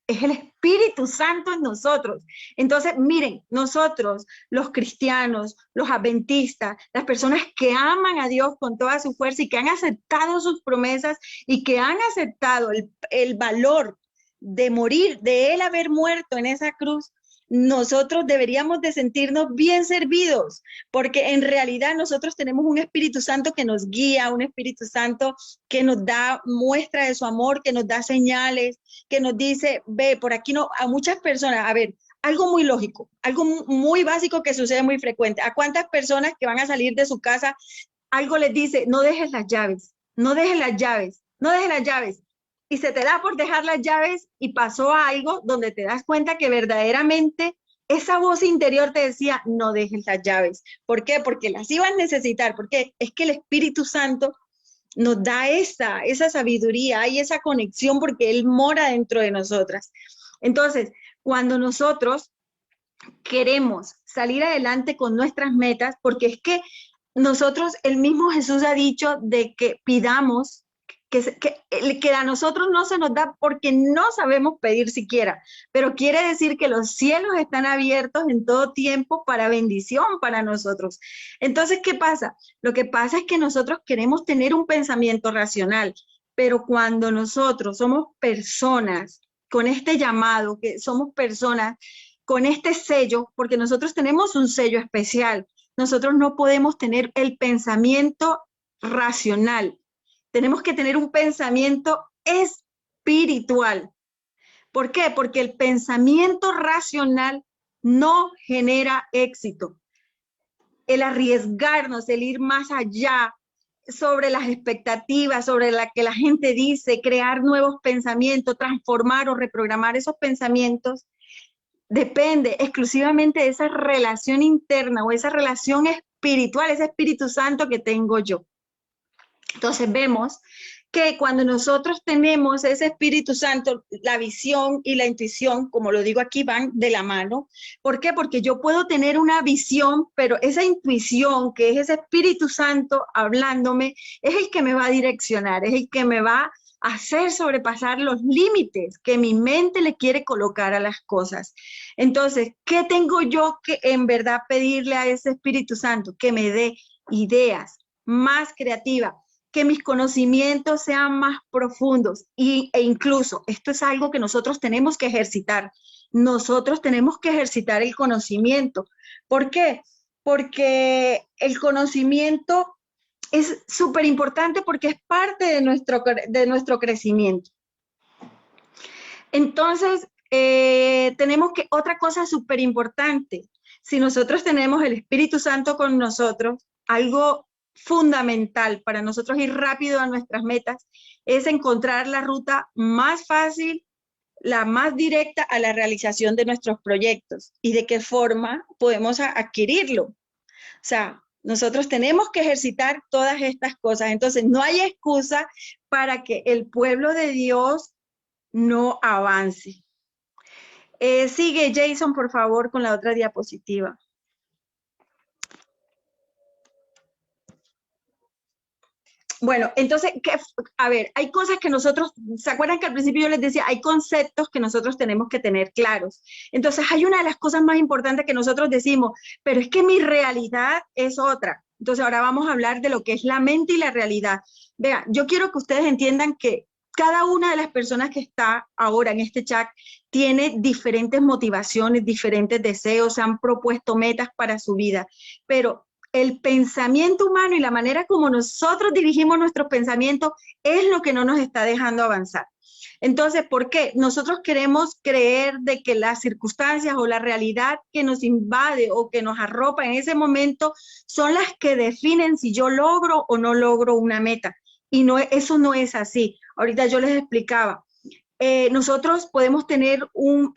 Es el Espíritu Santo en nosotros. Entonces, miren, nosotros, los cristianos, los adventistas, las personas que aman a Dios con toda su fuerza y que han aceptado sus promesas y que han aceptado el valor de morir, de Él haber muerto en esa cruz, nosotros deberíamos de sentirnos bien servidos, porque en realidad nosotros tenemos un Espíritu Santo que nos guía, un Espíritu Santo que nos da muestra de su amor, que nos da señales, que nos dice, ve, por aquí no, a muchas personas, a ver, algo muy lógico, algo muy básico que sucede muy frecuente. ¿A cuántas personas que van a salir de su casa, algo les dice, no dejes las llaves, no dejes las llaves, no dejes las llaves? Y se te da por dejar las llaves y pasó algo donde te das cuenta que verdaderamente esa voz interior te decía, no dejes las llaves. ¿Por qué? Porque las ibas a necesitar, porque es que el Espíritu Santo nos da esa sabiduría y esa conexión porque Él mora dentro de nosotras. Entonces, cuando nosotros queremos salir adelante con nuestras metas, porque es que nosotros, el mismo Jesús ha dicho de que pidamos, que a nosotros no se nos da porque no sabemos pedir siquiera, pero quiere decir que los cielos están abiertos en todo tiempo para bendición para nosotros. Entonces, ¿qué pasa? Lo que pasa es que nosotros queremos tener un pensamiento racional, pero cuando nosotros somos personas con este llamado, que somos personas con este sello, porque nosotros tenemos un sello especial, nosotros no podemos tener el pensamiento racional. Tenemos que tener un pensamiento espiritual. ¿Por qué? Porque el pensamiento racional no genera éxito. El arriesgarnos, el ir más allá, sobre las expectativas, sobre la que la gente dice, crear nuevos pensamientos, transformar o reprogramar esos pensamientos, depende exclusivamente de esa relación interna o esa relación espiritual, ese Espíritu Santo que tengo yo. Entonces vemos que cuando nosotros tenemos ese Espíritu Santo, la visión y la intuición, como lo digo aquí, van de la mano. ¿Por qué? Porque yo puedo tener una visión, pero esa intuición, que es ese Espíritu Santo hablándome, es el que me va a direccionar, es el que me va a hacer sobrepasar los límites que mi mente le quiere colocar a las cosas. Entonces, ¿qué tengo yo que en verdad pedirle a ese Espíritu Santo? Que me dé ideas más creativas, que mis conocimientos sean más profundos e incluso esto es algo que nosotros tenemos que ejercitar. Nosotros tenemos que ejercitar el conocimiento. ¿Por qué? Porque el conocimiento es súper importante porque es parte de nuestro crecimiento. Entonces, tenemos que, otra cosa súper importante, si nosotros tenemos el Espíritu Santo con nosotros, algo fundamental para nosotros ir rápido a nuestras metas es encontrar la ruta más fácil, la más directa a la realización de nuestros proyectos y de qué forma podemos adquirirlo. O sea, nosotros tenemos que ejercitar todas estas cosas. Entonces, no hay excusa para que el pueblo de Dios no avance. Sigue Jason, por favor, con la otra diapositiva. Bueno, entonces, a ver, hay cosas que nosotros, ¿se acuerdan que al principio yo les decía, hay conceptos que nosotros tenemos que tener claros? Entonces, hay una de las cosas más importantes que nosotros decimos, pero es que mi realidad es otra. Entonces, ahora vamos a hablar de lo que es la mente y la realidad. Vean, yo quiero que ustedes entiendan que cada una de las personas que está ahora en este chat tiene diferentes motivaciones, diferentes deseos, se han propuesto metas para su vida, pero el pensamiento humano y la manera como nosotros dirigimos nuestros pensamientos es lo que no nos está dejando avanzar. Entonces, ¿por qué? Nosotros queremos creer de que las circunstancias o la realidad que nos invade o que nos arropa en ese momento son las que definen si yo logro o no logro una meta. Y no, eso no es así. Ahorita yo les explicaba. Nosotros podemos tener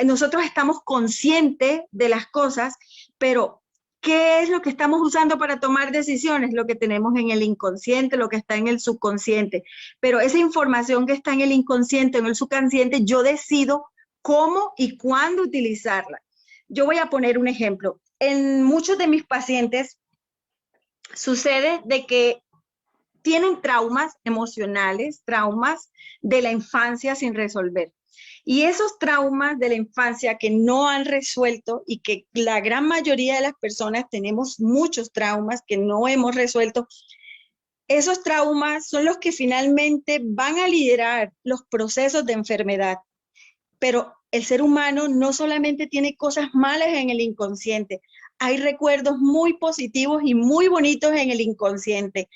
nosotros estamos conscientes de las cosas, pero ¿qué es lo que estamos usando para tomar decisiones? Lo que tenemos en el inconsciente, lo que está en el subconsciente. Pero esa información que está en el inconsciente, en el subconsciente, yo decido cómo y cuándo utilizarla. Yo voy a poner un ejemplo. En muchos de mis pacientes sucede de que tienen traumas emocionales, traumas de la infancia sin resolver. Y esos traumas de la infancia que no han resuelto y que la gran mayoría de las personas tenemos muchos traumas que no hemos resuelto, esos traumas son los que finalmente van a liderar los procesos de enfermedad. Pero el ser humano no solamente tiene cosas malas en el inconsciente, hay recuerdos muy positivos y muy bonitos en el inconsciente.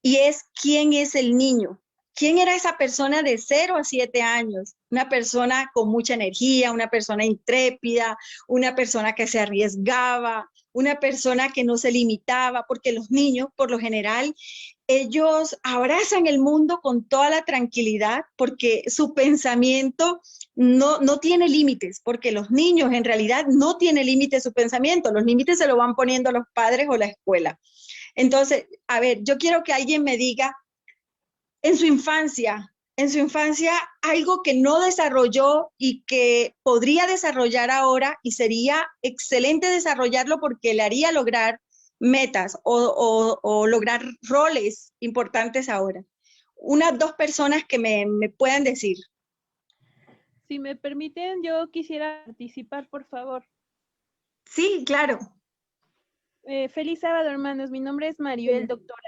Y es quién es el niño. ¿Quién era esa persona de 0 a 7 años? Una persona con mucha energía, una persona intrépida, una persona que se arriesgaba, una persona que no se limitaba, porque los niños, por lo general, ellos abrazan el mundo con toda la tranquilidad, porque su pensamiento no tiene límites, porque los niños en realidad no tienen límites su pensamiento, los límites se lo van poniendo los padres o la escuela. Entonces, a ver, yo quiero que alguien me diga, en su infancia, algo que no desarrolló y que podría desarrollar ahora y sería excelente desarrollarlo porque le haría lograr metas o lograr roles importantes ahora. Unas 2 personas que me puedan decir. Si me permiten, yo quisiera participar, por favor. Sí, claro. Feliz sábado, hermanos. Mi nombre es Maribel, doctora.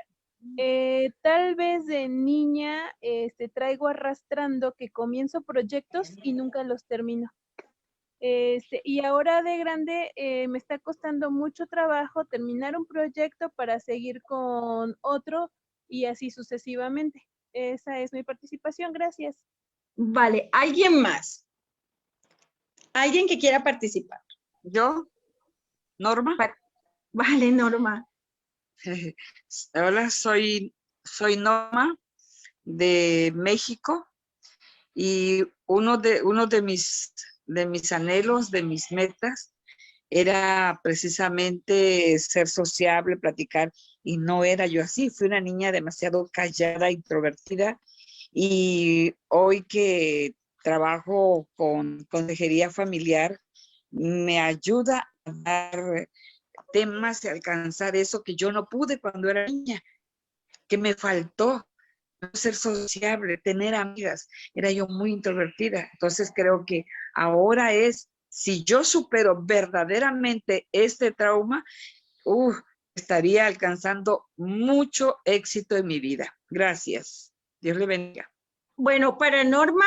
Tal vez de niña traigo arrastrando que comienzo proyectos y nunca los termino. Y ahora de grande me está costando mucho trabajo terminar un proyecto para seguir con otro y así sucesivamente. Esa es mi participación. Gracias. Vale, ¿alguien más? ¿Alguien que quiera participar? ¿Yo? ¿Norma? Vale, Norma. Hola, soy soy Norma de México y uno de mis anhelos, de mis metas, era precisamente ser sociable, platicar, y no era yo así. Fui una niña demasiado callada, introvertida, y hoy que trabajo con consejería familiar, me ayuda a dar temas y alcanzar eso que yo no pude cuando era niña, que me faltó. Ser sociable, tener amigas. Era yo muy introvertida. Entonces creo que ahora si yo supero verdaderamente este trauma, estaría alcanzando mucho éxito en mi vida. Gracias. Dios le bendiga. Bueno, para Norma,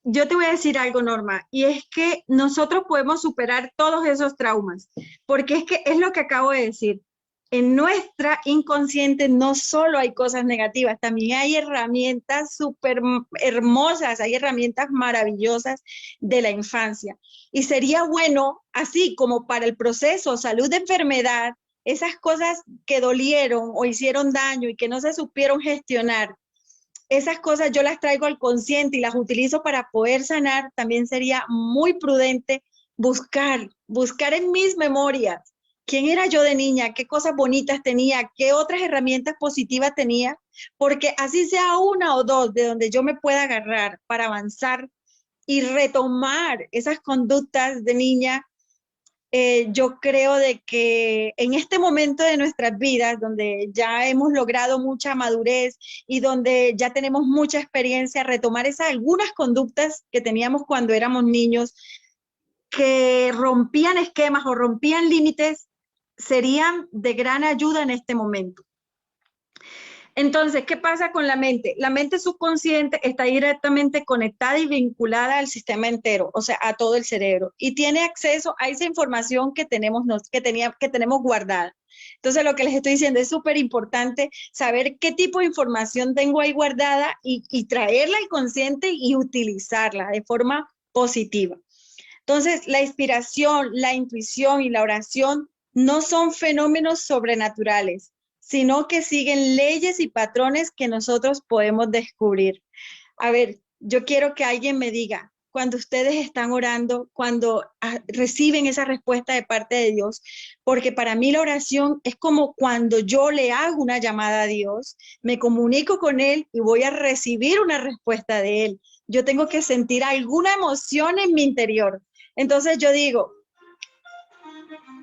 yo te voy a decir algo, Norma, y es que nosotros podemos superar todos esos traumas, porque es que es lo que acabo de decir. En nuestra inconsciente no solo hay cosas negativas, también hay herramientas súper hermosas, hay herramientas maravillosas de la infancia. Y sería bueno, así como para el proceso salud de enfermedad, esas cosas que dolieron o hicieron daño y que no se supieron gestionar, esas cosas yo las traigo al consciente y las utilizo para poder sanar. También sería muy prudente buscar en mis memorias quién era yo de niña, qué cosas bonitas tenía, qué otras herramientas positivas tenía, porque así sea una o dos de donde yo me pueda agarrar para avanzar y retomar esas conductas de niña. Yo creo de que en este momento de nuestras vidas, donde ya hemos logrado mucha madurez y donde ya tenemos mucha experiencia, retomar algunas conductas que teníamos cuando éramos niños, que rompían esquemas o rompían límites, serían de gran ayuda en este momento. Entonces, ¿qué pasa con la mente? La mente subconsciente está directamente conectada y vinculada al sistema entero, o sea, a todo el cerebro, y tiene acceso a esa información que tenemos guardada. Entonces, lo que les estoy diciendo es súper importante saber qué tipo de información tengo ahí guardada y traerla al consciente y utilizarla de forma positiva. Entonces, la inspiración, la intuición y la oración no son fenómenos sobrenaturales, sino que siguen leyes y patrones que nosotros podemos descubrir. A ver, yo quiero que alguien me diga, cuando ustedes están orando, cuando reciben esa respuesta de parte de Dios, porque para mí la oración es como cuando yo le hago una llamada a Dios, me comunico con Él y voy a recibir una respuesta de Él. Yo tengo que sentir alguna emoción en mi interior. Entonces yo digo,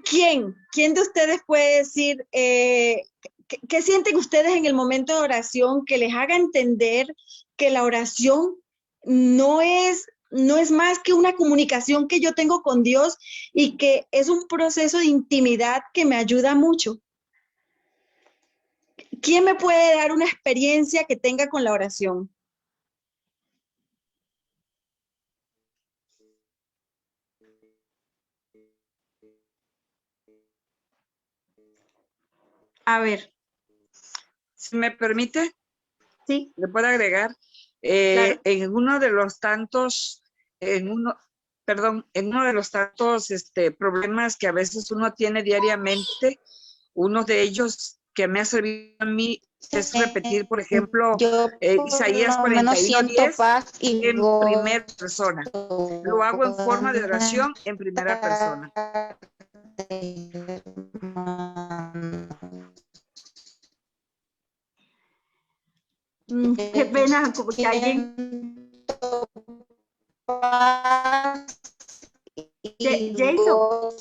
¿quién de ustedes puede decir, qué sienten ustedes en el momento de oración que les haga entender que la oración no es más que una comunicación que yo tengo con Dios y que es un proceso de intimidad que me ayuda mucho? ¿Quién me puede dar una experiencia que tenga con la oración? A ver. Si me permite, sí, le puedo agregar, claro. en uno de los tantos problemas que a veces uno tiene diariamente, uno de ellos que me ha servido a mí es repetir, por ejemplo, Isaías 41:10 en primera persona. Lo hago en forma de oración en primera persona. Qué pena, como que alguien... Jason.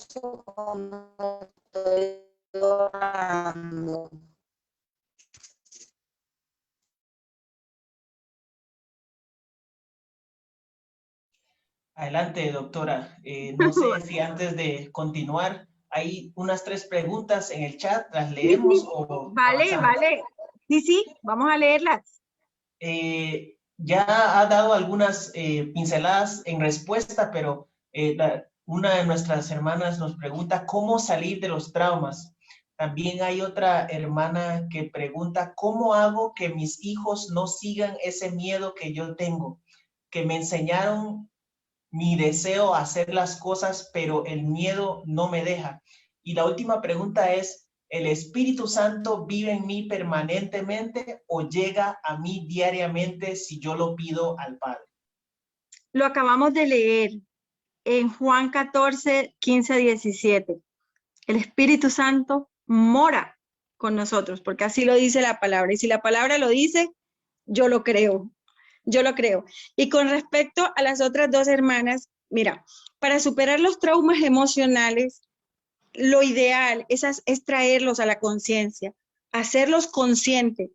Adelante, doctora. No sé si antes de continuar hay unas 3 preguntas en el chat, ¿las leemos o Vale, avanzamos? vale. Sí, vamos a leerlas. Ya ha dado algunas pinceladas en respuesta, pero una de nuestras hermanas nos pregunta cómo salir de los traumas. También hay otra hermana que pregunta, ¿cómo hago que mis hijos no sigan ese miedo que yo tengo? Que me enseñaron mi deseo a hacer las cosas, pero el miedo no me deja. Y la última pregunta es, ¿El Espíritu Santo vive en mí permanentemente o llega a mí diariamente si yo lo pido al Padre? Lo acabamos de leer en Juan 14, 15 a 17. El Espíritu Santo mora con nosotros, porque así lo dice la palabra. Y si la palabra lo dice, yo lo creo. Yo lo creo. Y con respecto a las otras dos hermanas, mira, para superar los traumas emocionales, lo ideal es traerlos a la conciencia, hacerlos conscientes.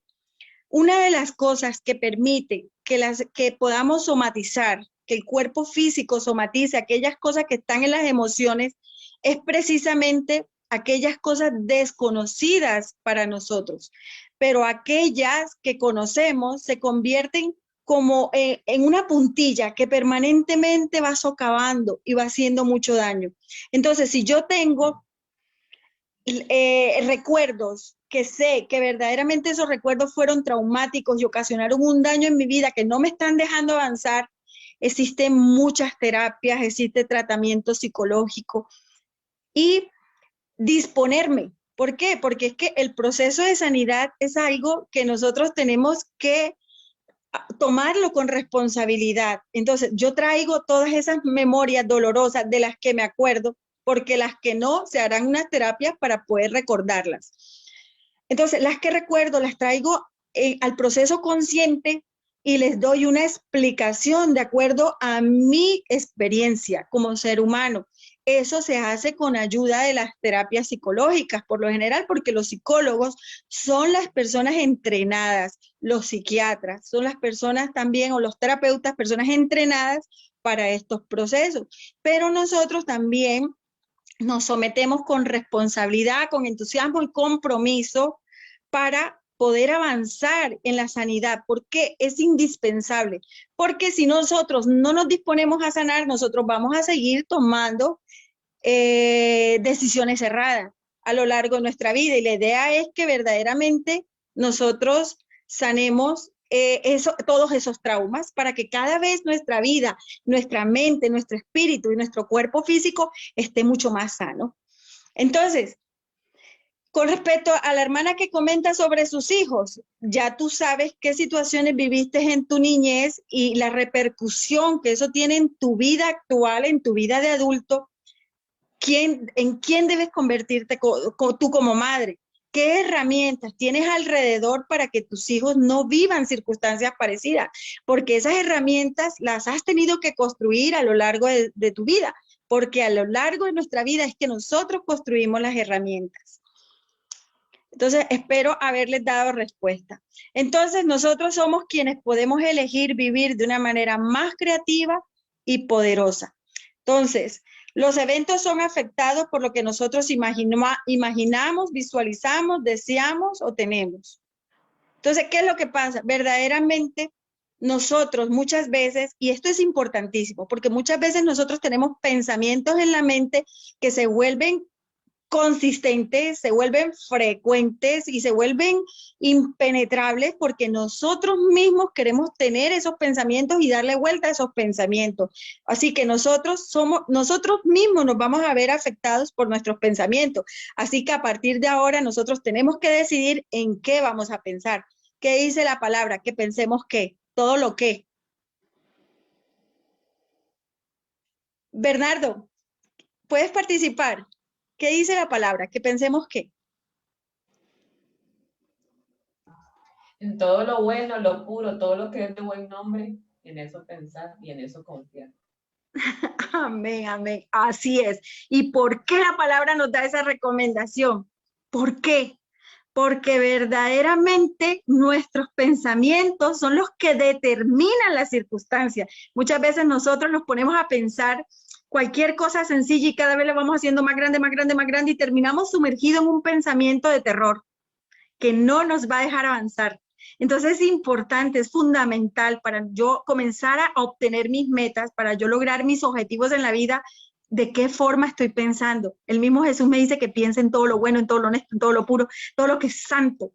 Una de las cosas que permite que podamos somatizar, que el cuerpo físico somatice aquellas cosas que están en las emociones, es precisamente aquellas cosas desconocidas para nosotros, pero aquellas que conocemos se convierten como en una puntilla que permanentemente va socavando y va haciendo mucho daño. Entonces, si yo tengo recuerdos que sé que verdaderamente esos recuerdos fueron traumáticos y ocasionaron un daño en mi vida que no me están dejando avanzar, existen muchas terapias, existe tratamiento psicológico y disponerme. ¿Por qué? Porque es que el proceso de sanidad es algo que nosotros tenemos que tomarlo con responsabilidad. Entonces, yo traigo todas esas memorias dolorosas de las que me acuerdo, porque las que no, se harán unas terapias para poder recordarlas. Entonces, las que recuerdo las traigo al proceso consciente y les doy una explicación de acuerdo a mi experiencia como ser humano. Eso se hace con ayuda de las terapias psicológicas, por lo general, porque los psicólogos son las personas entrenadas, los psiquiatras son las personas también, o los terapeutas, personas entrenadas para estos procesos. Pero nosotros también nos sometemos con responsabilidad, con entusiasmo y compromiso para poder avanzar en la sanidad, porque es indispensable. Porque si nosotros no nos disponemos a sanar, nosotros vamos a seguir tomando decisiones erradas a lo largo de nuestra vida. Y la idea es que verdaderamente nosotros sanemos todos esos traumas para que cada vez nuestra vida, nuestra mente, nuestro espíritu y nuestro cuerpo físico esté mucho más sano. Entonces, con respecto a la hermana que comenta sobre sus hijos, ya tú sabes qué situaciones viviste en tu niñez y la repercusión que eso tiene en tu vida actual, en tu vida de adulto. ¿En quién debes convertirte tú como madre? ¿Qué herramientas tienes alrededor para que tus hijos no vivan circunstancias parecidas? Porque esas herramientas las has tenido que construir a lo largo de tu vida, porque a lo largo de nuestra vida es que nosotros construimos las herramientas. Entonces, espero haberles dado respuesta. Entonces, nosotros somos quienes podemos elegir vivir de una manera más creativa y poderosa. Entonces, los eventos son afectados por lo que nosotros imaginamos, visualizamos, deseamos o tenemos. Entonces, ¿qué es lo que pasa? Verdaderamente, nosotros muchas veces, y esto es importantísimo, porque muchas veces nosotros tenemos pensamientos en la mente que se vuelven consistentes, se vuelven frecuentes y se vuelven impenetrables porque nosotros mismos queremos tener esos pensamientos y darle vuelta a esos pensamientos. Así que nosotros mismos nos vamos a ver afectados por nuestros pensamientos. Así que a partir de ahora nosotros tenemos que decidir en qué vamos a pensar. ¿Qué dice la palabra? Que pensemos qué, todo lo que. Bernardo, ¿puedes participar? ¿Qué dice la palabra? Que pensemos qué. En todo lo bueno, lo puro, todo lo que es de buen nombre, en eso pensar y en eso confiar. Amén, amén. Así es. ¿Y por qué la palabra nos da esa recomendación? ¿Por qué? Porque verdaderamente nuestros pensamientos son los que determinan las circunstancias. Muchas veces nosotros nos ponemos a pensar cualquier cosa sencilla y cada vez la vamos haciendo más grande, más grande, más grande y terminamos sumergidos en un pensamiento de terror que no nos va a dejar avanzar. Entonces es importante, es fundamental para yo comenzar a obtener mis metas, para yo lograr mis objetivos en la vida, de qué forma estoy pensando. El mismo Jesús me dice que piense en todo lo bueno, en todo lo honesto, en todo lo puro, todo lo que es santo.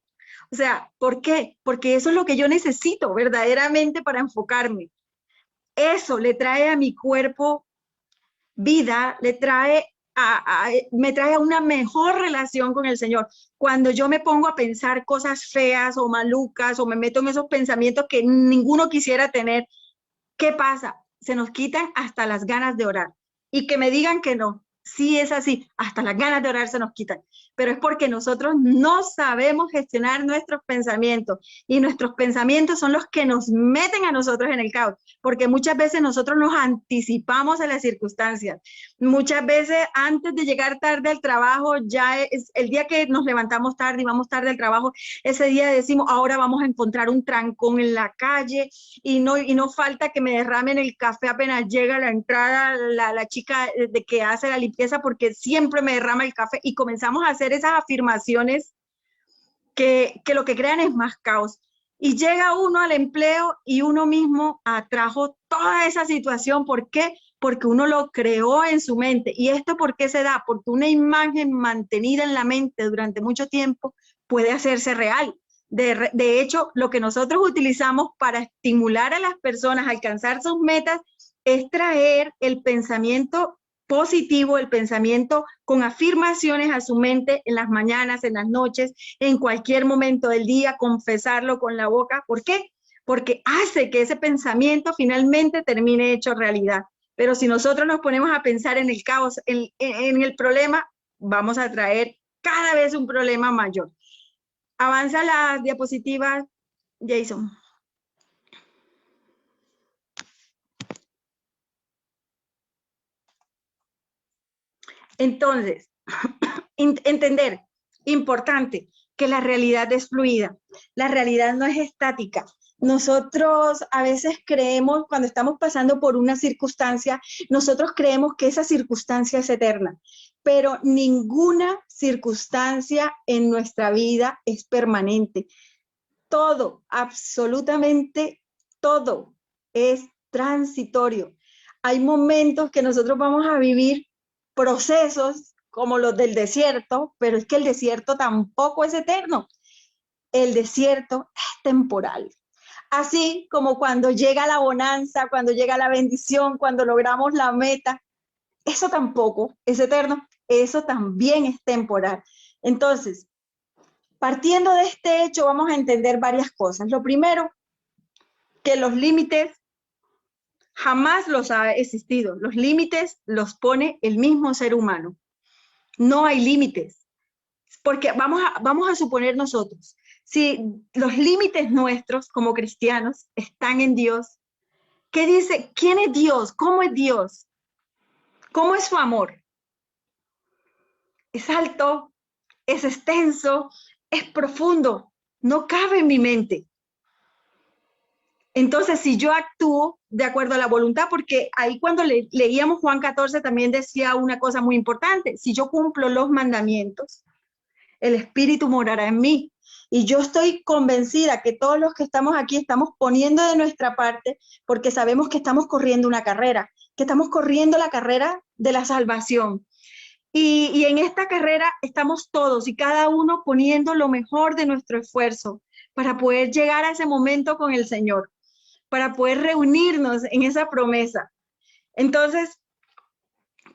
O sea, ¿por qué? Porque eso es lo que yo necesito verdaderamente para enfocarme. Eso le trae a mi cuerpo vida, le trae me trae a una mejor relación con el Señor. Cuando yo me pongo a pensar cosas feas o malucas o me meto en esos pensamientos que ninguno quisiera tener, ¿qué pasa? Se nos quitan hasta las ganas de orar. Y que me digan que no, sí es así, hasta las ganas de orar se nos quitan. Pero es porque nosotros no sabemos gestionar nuestros pensamientos y nuestros pensamientos son los que nos meten a nosotros en el caos, porque muchas veces nosotros nos anticipamos a las circunstancias. Muchas veces antes de llegar tarde al trabajo, ya es el día que nos levantamos tarde y vamos tarde al trabajo, ese día decimos, ahora vamos a encontrar un trancón en la calle y no falta que me derramen el café apenas llega a la entrada la chica de que hace la limpieza porque siempre me derrama el café y comenzamos a hacer esas afirmaciones que lo que crean es más caos. Y llega uno al empleo y uno mismo atrajo toda esa situación. ¿Por qué? Porque uno lo creó en su mente. ¿Y esto por qué se da? Porque una imagen mantenida en la mente durante mucho tiempo puede hacerse real. De hecho, lo que nosotros utilizamos para estimular a las personas a alcanzar sus metas es traer el pensamiento positivo, el pensamiento con afirmaciones a su mente en las mañanas, en las noches, en cualquier momento del día, confesarlo con la boca. ¿Por qué? Porque hace que ese pensamiento finalmente termine hecho realidad. Pero si nosotros nos ponemos a pensar en el caos, en el problema, vamos a traer cada vez un problema mayor. Avanza las diapositivas, Jason. Entonces, entender, importante, que la realidad es fluida, la realidad no es estática. Nosotros a veces creemos, cuando estamos pasando por una circunstancia, nosotros creemos que esa circunstancia es eterna, pero ninguna circunstancia en nuestra vida es permanente. Todo, absolutamente todo es transitorio. Hay momentos que nosotros vamos a vivir procesos como los del desierto, pero es que el desierto tampoco es eterno. El desierto es temporal. Así como cuando llega la bonanza, cuando llega la bendición, cuando logramos la meta, eso tampoco es eterno, eso también es temporal. Entonces, partiendo de este hecho, vamos a entender varias cosas. Lo primero, que los límites jamás los ha existido. Los límites los pone el mismo ser humano. No hay límites. Porque vamos a suponer nosotros, si los límites nuestros como cristianos están en Dios, ¿qué dice? ¿Quién es Dios? ¿Cómo es Dios? ¿Cómo es su amor? Es alto, es extenso, es profundo, no cabe en mi mente. Entonces, si yo actúo de acuerdo a la voluntad, porque ahí cuando leíamos Juan 14 también decía una cosa muy importante, si yo cumplo los mandamientos, el Espíritu morará en mí. Y yo estoy convencida que todos los que estamos aquí estamos poniendo de nuestra parte porque sabemos que estamos corriendo una carrera, que estamos corriendo la carrera de la salvación. Y en esta carrera estamos todos y cada uno poniendo lo mejor de nuestro esfuerzo para poder llegar a ese momento con el Señor, para poder reunirnos en esa promesa. Entonces,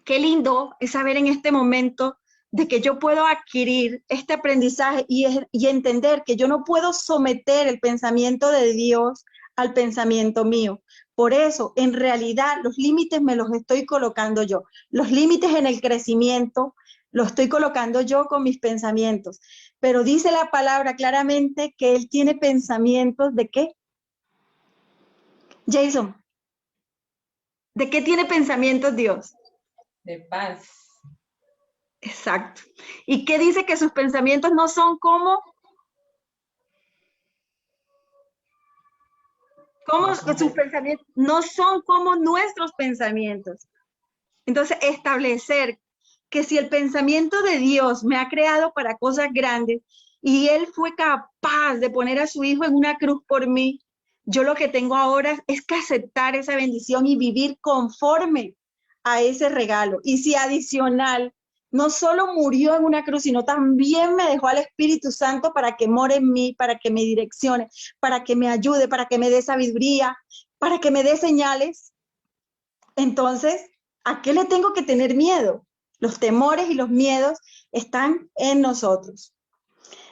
qué lindo es saber en este momento de que yo puedo adquirir este aprendizaje y entender que yo no puedo someter el pensamiento de Dios al pensamiento mío. Por eso, en realidad, los límites me los estoy colocando yo. Los límites en el crecimiento los estoy colocando yo con mis pensamientos. Pero dice la palabra claramente que Él tiene pensamientos ¿de qué? Jason, ¿de qué tiene pensamientos Dios? De paz. Exacto. ¿Y qué dice? Que sus pensamientos no son como sus pensamientos no son como nuestros pensamientos. Entonces, establecer que si el pensamiento de Dios me ha creado para cosas grandes y Él fue capaz de poner a su Hijo en una cruz por mí, yo lo que tengo ahora es que aceptar esa bendición y vivir conforme a ese regalo. Y si adicional, no solo murió en una cruz, sino también me dejó al Espíritu Santo para que more en mí, para que me direccione, para que me ayude, para que me dé sabiduría, para que me dé señales. Entonces, ¿a qué le tengo que tener miedo? Los temores y los miedos están en nosotros.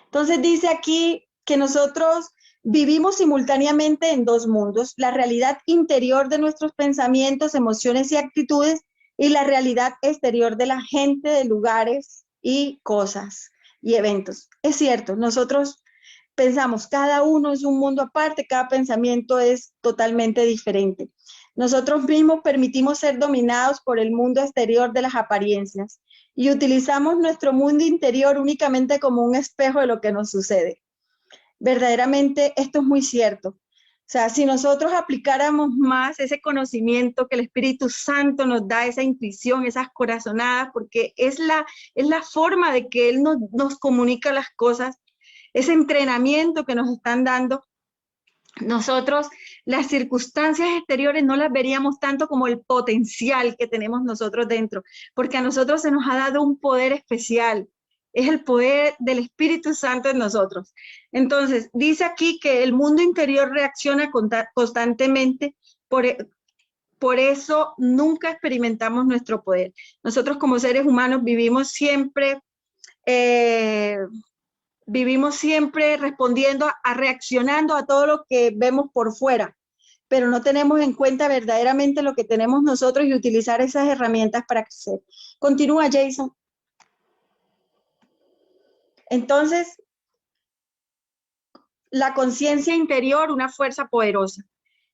Entonces dice aquí que nosotros vivimos simultáneamente en dos mundos, la realidad interior de nuestros pensamientos, emociones y actitudes, y la realidad exterior de la gente, de lugares y cosas y eventos. Es cierto, nosotros pensamos, cada uno es un mundo aparte, cada pensamiento es totalmente diferente. Nosotros mismos permitimos ser dominados por el mundo exterior de las apariencias y utilizamos nuestro mundo interior únicamente como un espejo de lo que nos sucede. Verdaderamente esto es muy cierto. O sea, si nosotros aplicáramos más ese conocimiento que el Espíritu Santo nos da, esa intuición, esas corazonadas, porque es la forma de que Él nos comunica las cosas, ese entrenamiento que nos están dando, nosotros las circunstancias exteriores no las veríamos tanto como el potencial que tenemos nosotros dentro, porque a nosotros se nos ha dado un poder especial, es el poder del Espíritu Santo en nosotros. Entonces, dice aquí que el mundo interior reacciona constantemente, por eso nunca experimentamos nuestro poder. Nosotros como seres humanos vivimos siempre respondiendo, reaccionando a todo lo que vemos por fuera, pero no tenemos en cuenta verdaderamente lo que tenemos nosotros y utilizar esas herramientas para crecer. Continúa, Jason. Entonces, la conciencia interior, una fuerza poderosa.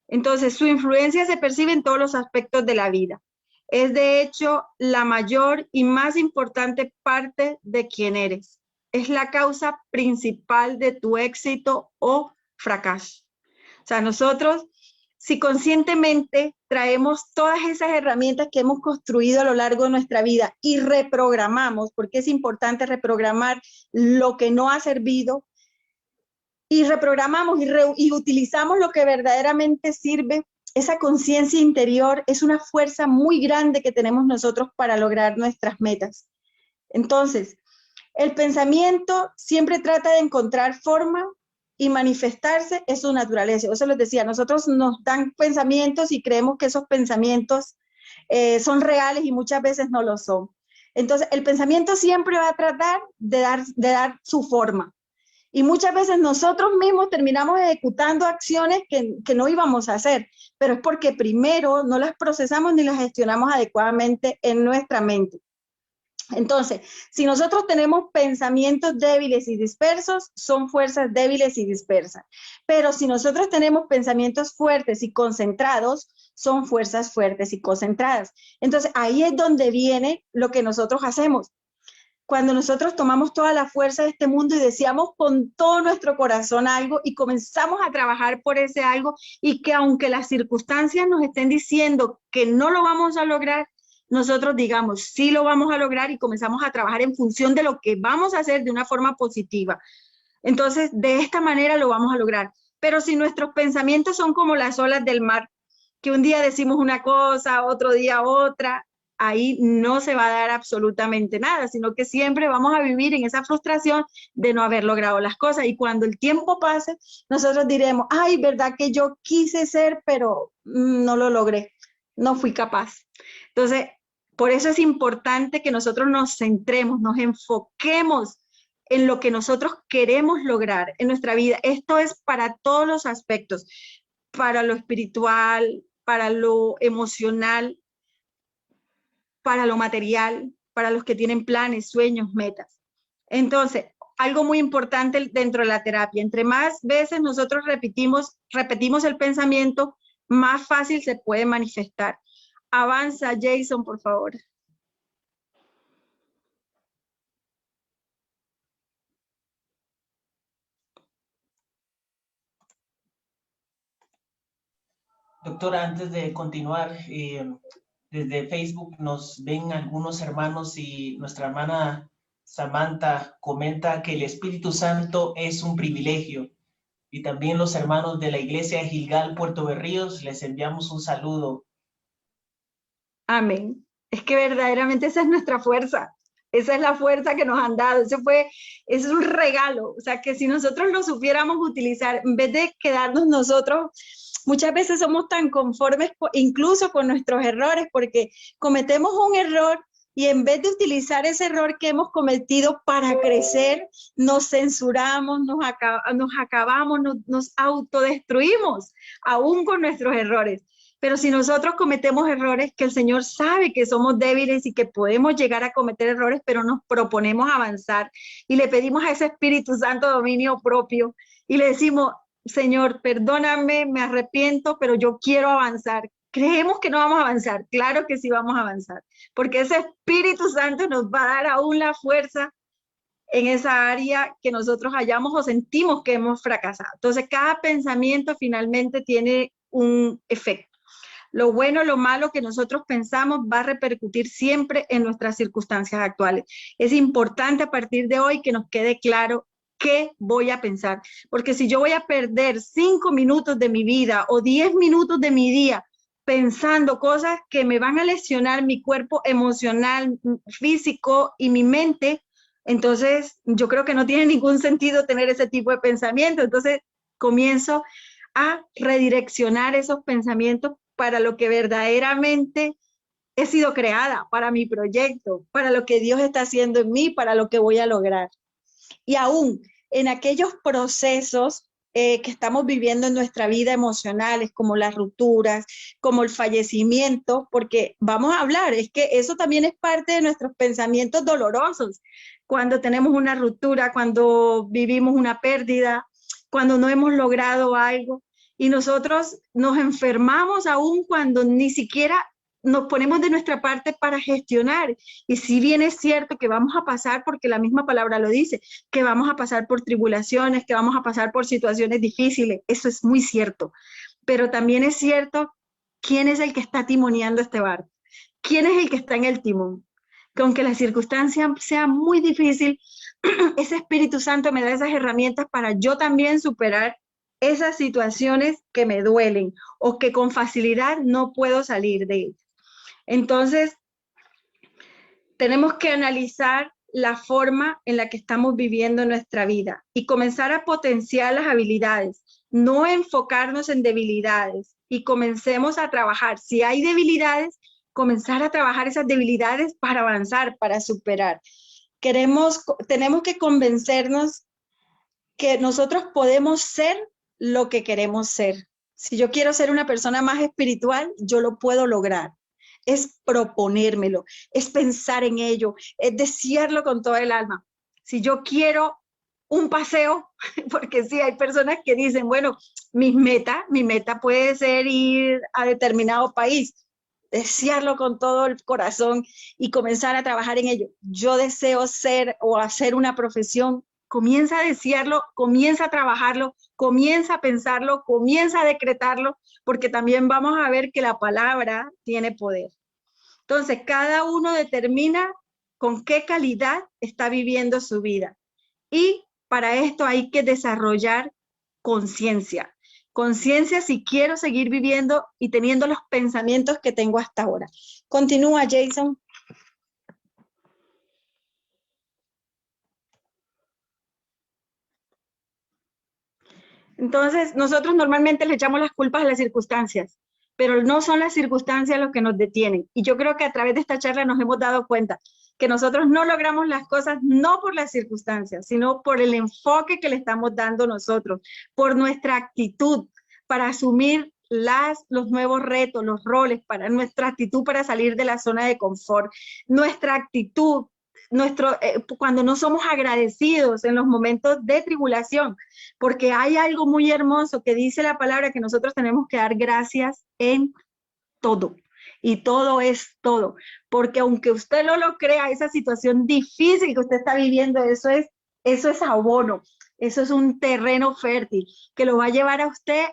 Entonces, su influencia se percibe en todos los aspectos de la vida. Es de hecho la mayor y más importante parte de quién eres. Es la causa principal de tu éxito o fracaso. O sea, nosotros, si conscientemente traemos todas esas herramientas que hemos construido a lo largo de nuestra vida y reprogramamos, porque es importante reprogramar lo que no ha servido, y reprogramamos y utilizamos lo que verdaderamente sirve, esa conciencia interior es una fuerza muy grande que tenemos nosotros para lograr nuestras metas. Entonces, el pensamiento siempre trata de encontrar forma y manifestarse en su naturaleza. Eso les decía, nosotros nos dan pensamientos y creemos que esos pensamientos son reales y muchas veces no lo son. Entonces, el pensamiento siempre va a tratar de dar su forma. Y muchas veces nosotros mismos terminamos ejecutando acciones que no íbamos a hacer, pero es porque primero no las procesamos ni las gestionamos adecuadamente en nuestra mente. Entonces, si nosotros tenemos pensamientos débiles y dispersos, son fuerzas débiles y dispersas. Pero si nosotros tenemos pensamientos fuertes y concentrados, son fuerzas fuertes y concentradas. Entonces, ahí es donde viene lo que nosotros hacemos. Cuando nosotros tomamos toda la fuerza de este mundo y deseamos con todo nuestro corazón algo y comenzamos a trabajar por ese algo, y que aunque las circunstancias nos estén diciendo que no lo vamos a lograr, nosotros digamos, sí lo vamos a lograr, y comenzamos a trabajar en función de lo que vamos a hacer de una forma positiva. Entonces, de esta manera lo vamos a lograr. Pero si nuestros pensamientos son como las olas del mar, que un día decimos una cosa, otro día otra, ahí no se va a dar absolutamente nada, sino que siempre vamos a vivir en esa frustración de no haber logrado las cosas. Y cuando el tiempo pase, nosotros diremos, ay, verdad que yo quise ser, pero no lo logré, no fui capaz. Entonces, por eso es importante que nosotros nos centremos, nos enfoquemos en lo que nosotros queremos lograr en nuestra vida. Esto es para todos los aspectos, para lo espiritual, para lo emocional, para lo material, para los que tienen planes, sueños, metas. Entonces, algo muy importante dentro de la terapia, entre más veces nosotros repetimos el pensamiento, más fácil se puede manifestar. Avanza, Jason, por favor. Doctora, antes de continuar, desde Facebook nos ven algunos hermanos y nuestra hermana Samantha comenta que el Espíritu Santo es un privilegio. Y también los hermanos de la iglesia de Gilgal, Puerto Berríos, les enviamos un saludo. Amén. Es que verdaderamente esa es nuestra fuerza. Esa es la fuerza que nos han dado. Es un regalo. O sea, que si nosotros lo supiéramos utilizar, en vez de quedarnos nosotros, muchas veces somos tan conformes incluso con nuestros errores, porque cometemos un error, y en vez de utilizar ese error que hemos cometido para crecer, nos censuramos, nos acabamos, nos autodestruimos, aún con nuestros errores. Pero si nosotros cometemos errores, que el Señor sabe que somos débiles y que podemos llegar a cometer errores, pero nos proponemos avanzar y le pedimos a ese Espíritu Santo dominio propio y le decimos, Señor, perdóname, me arrepiento, pero yo quiero avanzar. Creemos que no vamos a avanzar, claro que sí vamos a avanzar, porque ese Espíritu Santo nos va a dar aún la fuerza en esa área que nosotros hallamos o sentimos que hemos fracasado. Entonces, cada pensamiento finalmente tiene un efecto. Lo bueno, lo malo que nosotros pensamos va a repercutir siempre en nuestras circunstancias actuales. Es importante a partir de hoy que nos quede claro qué voy a pensar, porque si yo voy a perder 5 minutos de mi vida o 10 minutos de mi día pensando cosas que me van a lesionar mi cuerpo emocional, físico y mi mente, entonces yo creo que no tiene ningún sentido tener ese tipo de pensamiento. Entonces comienzo a redireccionar esos pensamientos para lo que verdaderamente he sido creada, para mi proyecto, para lo que Dios está haciendo en mí, para lo que voy a lograr. Y aún en aquellos procesos que estamos viviendo en nuestra vida emocionales, como las rupturas, como el fallecimiento, porque vamos a hablar, es que eso también es parte de nuestros pensamientos dolorosos, cuando tenemos una ruptura, cuando vivimos una pérdida, cuando no hemos logrado algo, y nosotros nos enfermamos aún cuando ni siquiera nos ponemos de nuestra parte para gestionar. Y si bien es cierto que vamos a pasar, porque la misma palabra lo dice, que vamos a pasar por tribulaciones, que vamos a pasar por situaciones difíciles, eso es muy cierto. Pero también es cierto quién es el que está timoneando este barco, quién es el que está en el timón. Que aunque la circunstancia sea muy difícil, ese Espíritu Santo me da esas herramientas para yo también superar esas situaciones que me duelen o que con facilidad no puedo salir de ellas. Entonces, tenemos que analizar la forma en la que estamos viviendo nuestra vida y comenzar a potenciar las habilidades, no enfocarnos en debilidades y comencemos a trabajar. Si hay debilidades, comenzar a trabajar esas debilidades para avanzar, para superar. Tenemos que convencernos que nosotros podemos ser lo que queremos ser. Si yo quiero ser una persona más espiritual, yo lo puedo lograr. Es proponérmelo, es pensar en ello, es desearlo con todo el alma. Si yo quiero un paseo, porque sí, hay personas que dicen, bueno, mi meta puede ser ir a determinado país, desearlo con todo el corazón y comenzar a trabajar en ello. Yo deseo ser o hacer una profesión, comienza a desearlo, comienza a trabajarlo, comienza a pensarlo, comienza a decretarlo, porque también vamos a ver que la palabra tiene poder. Entonces, cada uno determina con qué calidad está viviendo su vida. Y para esto hay que desarrollar conciencia. Conciencia si quiero seguir viviendo y teniendo los pensamientos que tengo hasta ahora. Continúa, Jason. Entonces, nosotros normalmente le echamos las culpas a las circunstancias, pero no son las circunstancias los que nos detienen. Y yo creo que a través de esta charla nos hemos dado cuenta que nosotros no logramos las cosas no por las circunstancias, sino por el enfoque que le estamos dando nosotros, por nuestra actitud para asumir los nuevos retos, los roles, para nuestra actitud para salir de la zona de confort, nuestra actitud, cuando no somos agradecidos en los momentos de tribulación, porque hay algo muy hermoso que dice la palabra que nosotros tenemos que dar gracias en todo. Y todo es todo, porque aunque usted no lo crea, esa situación difícil que usted está viviendo, eso es abono, eso es un terreno fértil que lo va a llevar a usted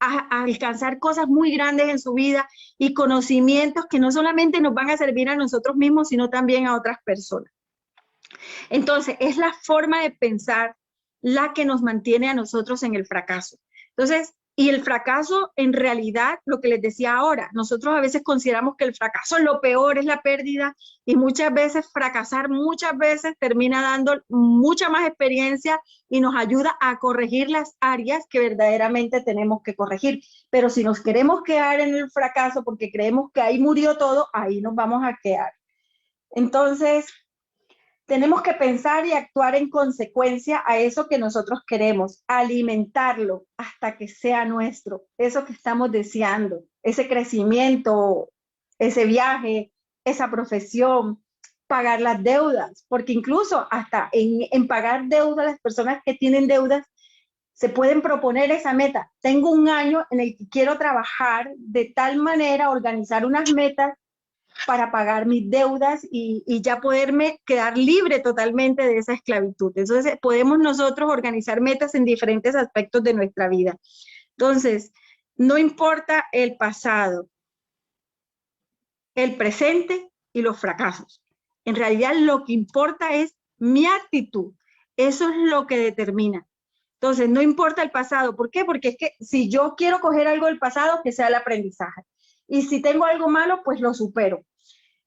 a alcanzar cosas muy grandes en su vida y conocimientos que no solamente nos van a servir a nosotros mismos, sino también a otras personas. Entonces, es la forma de pensar la que nos mantiene a nosotros en el fracaso. Entonces, y el fracaso, en realidad, lo que les decía ahora, nosotros a veces consideramos que el fracaso es lo peor, es la pérdida, y muchas veces fracasar, muchas veces termina dando mucha más experiencia y nos ayuda a corregir las áreas que verdaderamente tenemos que corregir. Pero si nos queremos quedar en el fracaso porque creemos que ahí murió todo, ahí nos vamos a quedar. Entonces, tenemos que pensar y actuar en consecuencia a eso que nosotros queremos, alimentarlo hasta que sea nuestro, eso que estamos deseando, ese crecimiento, ese viaje, esa profesión, pagar las deudas, porque incluso hasta en pagar deudas, las personas que tienen deudas se pueden proponer esa meta. Tengo un año en el que quiero trabajar de tal manera, organizar unas metas para pagar mis deudas y ya poderme quedar libre totalmente de esa esclavitud. Entonces, podemos nosotros organizar metas en diferentes aspectos de nuestra vida. Entonces, no importa el pasado, el presente y los fracasos. En realidad, lo que importa es mi actitud. Eso es lo que determina. Entonces, no importa el pasado. ¿Por qué? Porque es que si yo quiero coger algo del pasado, que sea el aprendizaje. Y si tengo algo malo, pues lo supero.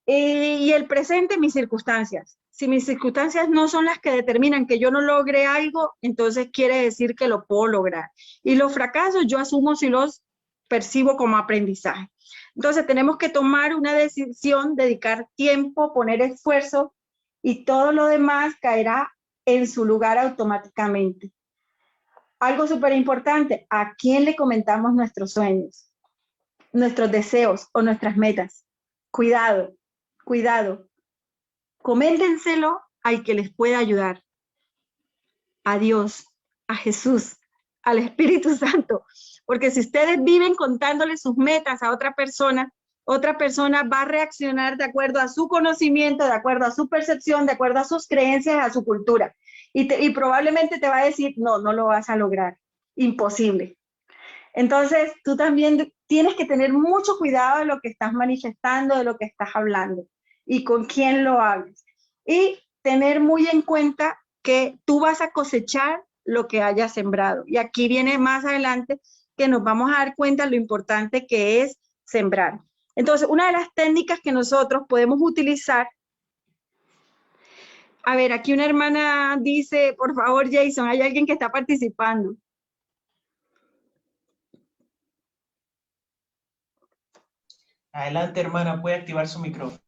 Y el presente, mis circunstancias. Si mis circunstancias no son las que determinan que yo no logre algo, entonces quiere decir que lo puedo lograr. Y los fracasos yo asumo si los percibo como aprendizaje. Entonces tenemos que tomar una decisión, dedicar tiempo, poner esfuerzo y todo lo demás caerá en su lugar automáticamente. Algo súper importante, ¿a quién le comentamos nuestros sueños, nuestros deseos o nuestras metas? Cuidado. Cuidado, coméntenselo al que les pueda ayudar, a Dios, a Jesús, al Espíritu Santo, porque si ustedes viven contándole sus metas a otra persona va a reaccionar de acuerdo a su conocimiento, de acuerdo a su percepción, de acuerdo a sus creencias, a su cultura, y probablemente te va a decir, no lo vas a lograr, imposible. Entonces, tú también tienes que tener mucho cuidado de lo que estás manifestando, de lo que estás hablando y con quién lo hablas. Y tener muy en cuenta que tú vas a cosechar lo que hayas sembrado. Y aquí viene más adelante que nos vamos a dar cuenta lo importante que es sembrar. Entonces, una de las técnicas que nosotros podemos utilizar, a ver, aquí una hermana dice, por favor, Jason, hay alguien que está participando. Adelante, hermana, puede activar su micrófono.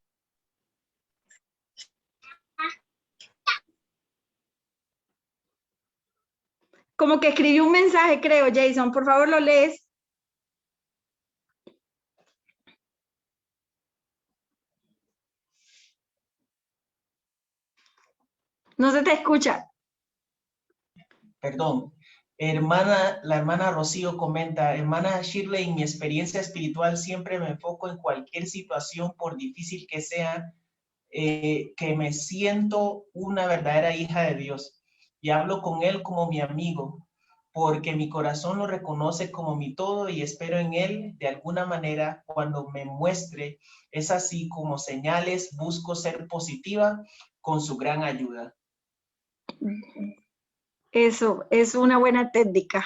Como que escribió un mensaje, creo, Jason, por favor lo lees. No se te escucha. Perdón. La hermana Rocío comenta, hermana Shirley, en mi experiencia espiritual siempre me enfoco en cualquier situación, por difícil que sea, que me siento una verdadera hija de Dios y hablo con Él como mi amigo, porque mi corazón lo reconoce como mi todo y espero en Él de alguna manera cuando me muestre. Es así como señales, busco ser positiva con su gran ayuda. Eso es una buena técnica.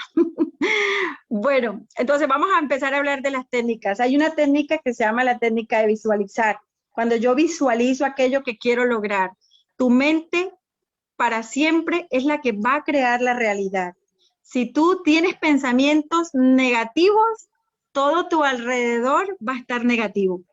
Bueno, entonces vamos a empezar a hablar de las técnicas. Hay una técnica que se llama la técnica de visualizar. Cuando yo visualizo aquello que quiero lograr, tu mente para siempre es la que va a crear la realidad. Si tú tienes pensamientos negativos, todo tu alrededor va a estar negativo.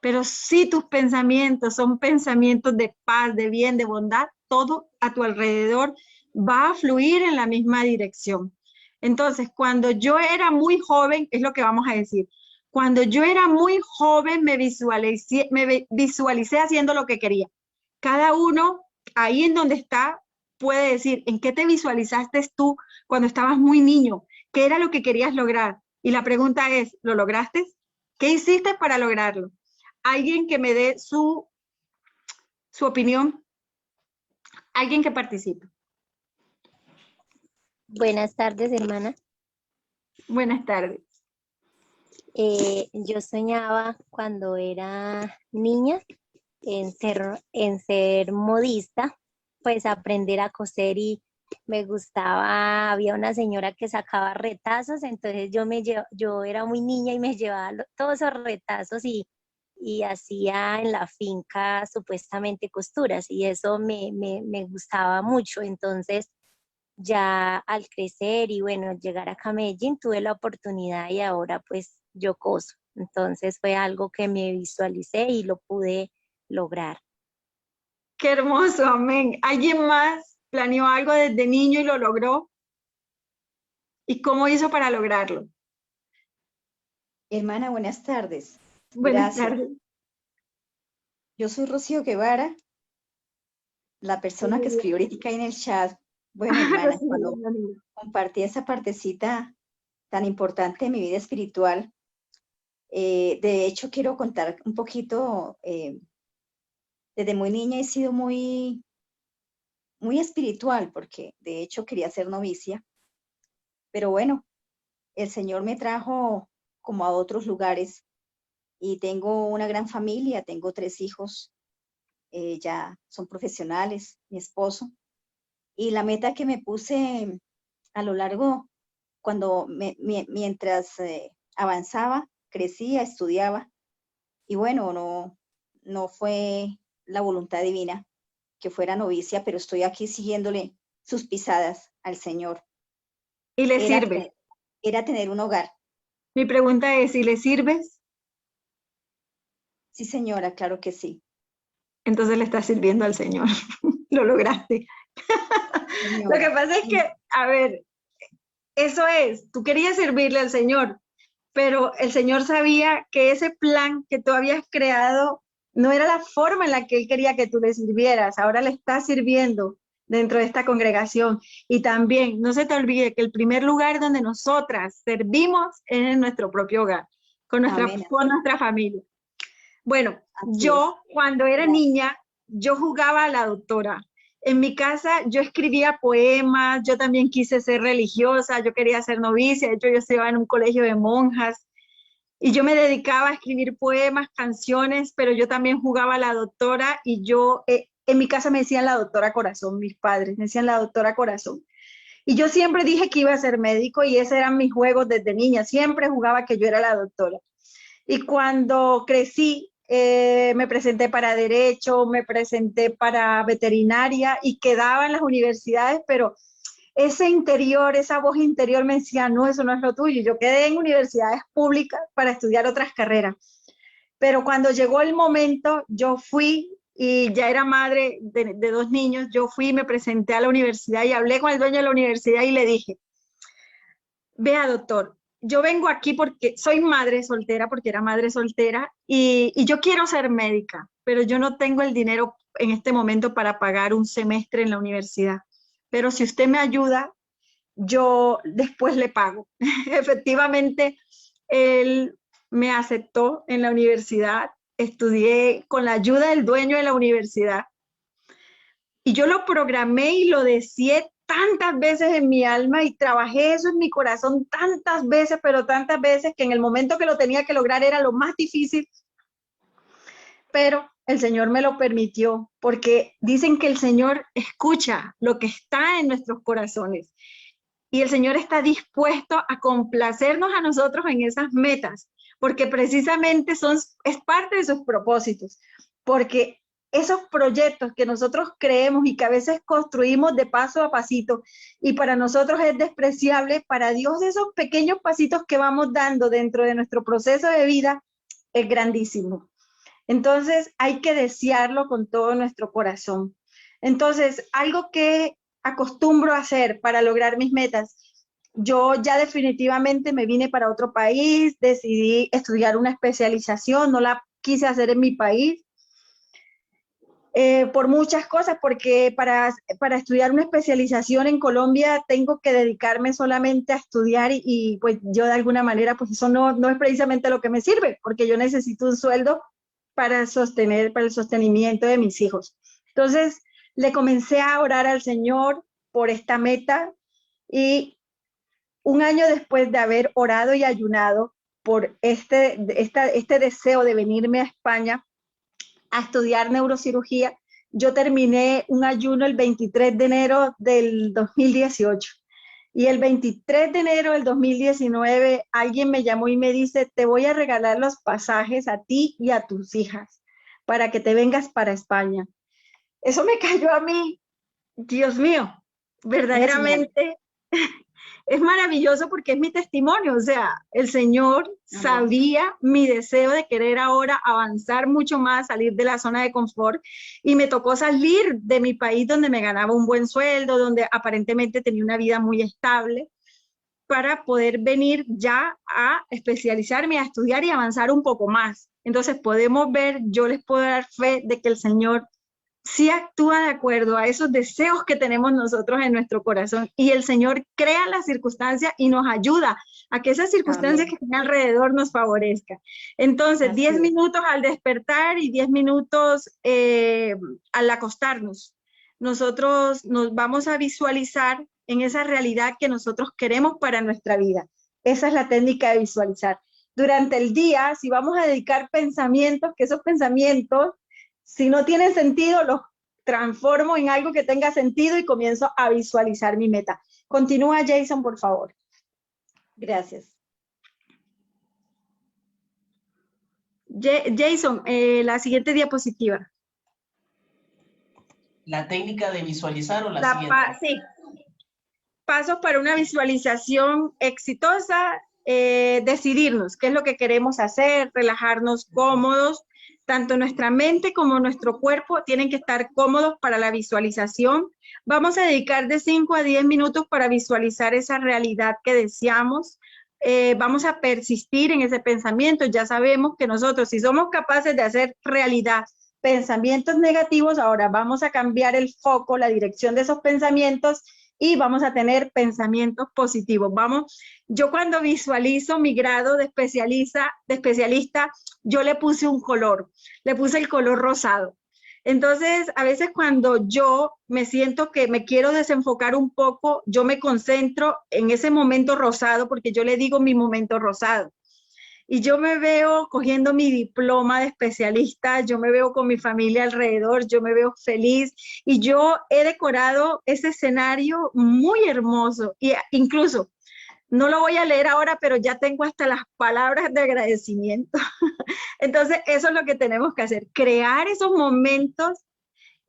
Pero si tus pensamientos son pensamientos de paz, de bien, de bondad, todo a tu alrededor va a fluir en la misma dirección. Entonces, cuando yo era muy joven, es lo que vamos a decir, cuando yo era muy joven me visualicé haciendo lo que quería. Cada uno ahí en donde está puede decir, ¿en qué te visualizaste tú cuando estabas muy niño? ¿Qué era lo que querías lograr? Y la pregunta es, ¿lo lograste? ¿Qué hiciste para lograrlo? Alguien que me dé su opinión. Alguien que participe. Buenas tardes, hermana. Buenas tardes. Yo soñaba cuando era niña en ser modista, pues aprender a coser y me gustaba, había una señora que sacaba retazos, entonces yo era muy niña y me llevaba todos esos retazos y hacía en la finca supuestamente costuras y eso me gustaba mucho. Entonces ya al crecer y bueno, llegar acá a Medellín tuve la oportunidad y ahora pues yo coso. Entonces fue algo que me visualicé y lo pude lograr. Qué hermoso, amén. ¿Alguien más planeó algo desde niño y lo logró? ¿Y cómo hizo para lograrlo? Hermana, buenas tardes. Buenas Gracias. tardes. Yo soy Rocío Guevara, la persona que escribió ahorita ahí en el chat. Bueno, hermana, cuando compartí esa partecita tan importante de mi vida espiritual, de hecho quiero contar un poquito, desde muy niña he sido muy espiritual, porque de hecho quería ser novicia, pero bueno, el Señor me trajo como a otros lugares y tengo una gran familia, tengo 3 hijos, ya son profesionales, mi esposo, y la meta que me puse a lo largo, cuando mientras avanzaba, crecía, estudiaba, y bueno, no fue la voluntad divina que fuera novicia, pero estoy aquí siguiéndole sus pisadas al Señor. ¿Y le sirve? Era tener un hogar. Mi pregunta es, ¿y le sirves? Sí, señora, claro que sí. Entonces le estás sirviendo al Señor. Lo lograste. Señora, Lo que pasa es que, a ver, eso es, tú querías servirle al Señor, pero el Señor sabía que ese plan que tú habías creado no era la forma en la que Él quería que tú le sirvieras. Ahora le estás sirviendo dentro de esta congregación. Y también, no se te olvide que el primer lugar donde nosotras servimos es en nuestro propio hogar, con nuestra familia. Bueno, yo cuando era niña, yo jugaba a la doctora. En mi casa yo escribía poemas, yo también quise ser religiosa, yo quería ser novicia, de hecho yo estudiaba en un colegio de monjas y yo me dedicaba a escribir poemas, canciones, pero yo también jugaba a la doctora y yo, en mi casa me decían la doctora corazón, mis padres me decían la doctora corazón. Y yo siempre dije que iba a ser médico y esos eran mis juegos desde niña, siempre jugaba que yo era la doctora. Y cuando crecí, me presenté para Derecho, me presenté para Veterinaria y quedaba en las universidades, pero ese interior, esa voz interior me decía, no, eso no es lo tuyo. Yo quedé en universidades públicas para estudiar otras carreras. Pero cuando llegó el momento, yo fui y ya era madre de 2 niños, yo fui y me presenté a la universidad y hablé con el dueño de la universidad y le dije, vea doctor, yo vengo aquí porque soy madre soltera, porque era madre soltera, y yo quiero ser médica, pero yo no tengo el dinero en este momento para pagar un semestre en la universidad. Pero si usted me ayuda, yo después le pago. Efectivamente, él me aceptó en la universidad, estudié con la ayuda del dueño de la universidad, y yo lo programé y lo deseé tantas veces en mi alma y trabajé eso en mi corazón tantas veces, pero tantas veces que en el momento que lo tenía que lograr era lo más difícil, pero el Señor me lo permitió, porque dicen que el Señor escucha lo que está en nuestros corazones y el Señor está dispuesto a complacernos a nosotros en esas metas, porque precisamente es parte de sus propósitos, porque esos proyectos que nosotros creemos y que a veces construimos de paso a pasito y para nosotros es despreciable, para Dios esos pequeños pasitos que vamos dando dentro de nuestro proceso de vida es grandísimo. Entonces hay que desearlo con todo nuestro corazón. Entonces, algo que acostumbro a hacer para lograr mis metas, yo ya definitivamente me vine para otro país, decidí estudiar una especialización, no la quise hacer en mi país, por muchas cosas, porque para estudiar una especialización en Colombia tengo que dedicarme solamente a estudiar y pues yo de alguna manera pues eso no es precisamente lo que me sirve, porque yo necesito un sueldo para el sostenimiento de mis hijos. Entonces le comencé a orar al Señor por esta meta y un año después de haber orado y ayunado por este deseo de venirme a España a estudiar neurocirugía, yo terminé un ayuno el 23 de enero del 2018. Y el 23 de enero del 2019, alguien me llamó y me dice, te voy a regalar los pasajes a ti y a tus hijas para que te vengas para España. Eso me cayó a mí, Dios mío, verdaderamente es maravilloso porque es mi testimonio, o sea, el Señor sabía mi deseo de querer ahora avanzar mucho más, salir de la zona de confort, y me tocó salir de mi país donde me ganaba un buen sueldo, donde aparentemente tenía una vida muy estable, para poder venir ya a especializarme, a estudiar y avanzar un poco más. Entonces podemos ver, yo les puedo dar fe de que el Señor sí actúa de acuerdo a esos deseos que tenemos nosotros en nuestro corazón, y el Señor crea las circunstancias y nos ayuda a que esas circunstancias que están alrededor nos favorezcan. Entonces, 10 minutos al despertar y 10 minutos al acostarnos. Nosotros nos vamos a visualizar en esa realidad que nosotros queremos para nuestra vida. Esa es la técnica de visualizar. Durante el día, si vamos a dedicar pensamientos, que esos pensamientos, si no tienen sentido, los transformo en algo que tenga sentido y comienzo a visualizar mi meta. Continúa, Jason, por favor. Gracias. Jason, la siguiente diapositiva. ¿La técnica de visualizar o la siguiente? Sí. Pasos para una visualización exitosa, decidirnos qué es lo que queremos hacer, relajarnos cómodos. Tanto nuestra mente como nuestro cuerpo tienen que estar cómodos para la visualización. Vamos a dedicar de 5 a 10 minutos para visualizar esa realidad que deseamos. Vamos a persistir en ese pensamiento. Ya sabemos que nosotros, si somos capaces de hacer realidad pensamientos negativos, ahora vamos a cambiar el foco, la dirección de esos pensamientos, y vamos a tener pensamientos positivos. Yo cuando visualizo mi grado de especialista, yo le puse un color, le puse el color rosado. Entonces, a veces cuando yo me siento que me quiero desenfocar un poco, yo me concentro en ese momento rosado, porque yo le digo mi momento rosado. Y yo me veo cogiendo mi diploma de especialista, yo me veo con mi familia alrededor, yo me veo feliz, y yo he decorado ese escenario muy hermoso, y incluso, no lo voy a leer ahora, pero ya tengo hasta las palabras de agradecimiento. Entonces, eso es lo que tenemos que hacer, crear esos momentos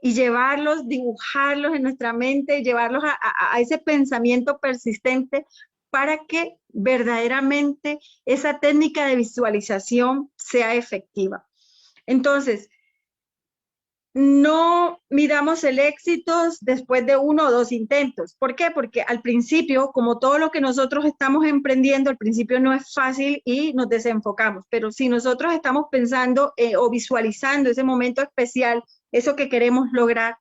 y llevarlos, dibujarlos en nuestra mente, llevarlos a ese pensamiento persistente, para que verdaderamente esa técnica de visualización sea efectiva. Entonces, no midamos el éxito después de 1 o 2 intentos. ¿Por qué? Porque al principio, como todo lo que nosotros estamos emprendiendo, al principio no es fácil y nos desenfocamos. Pero si nosotros estamos pensando o visualizando ese momento especial, eso que queremos lograr,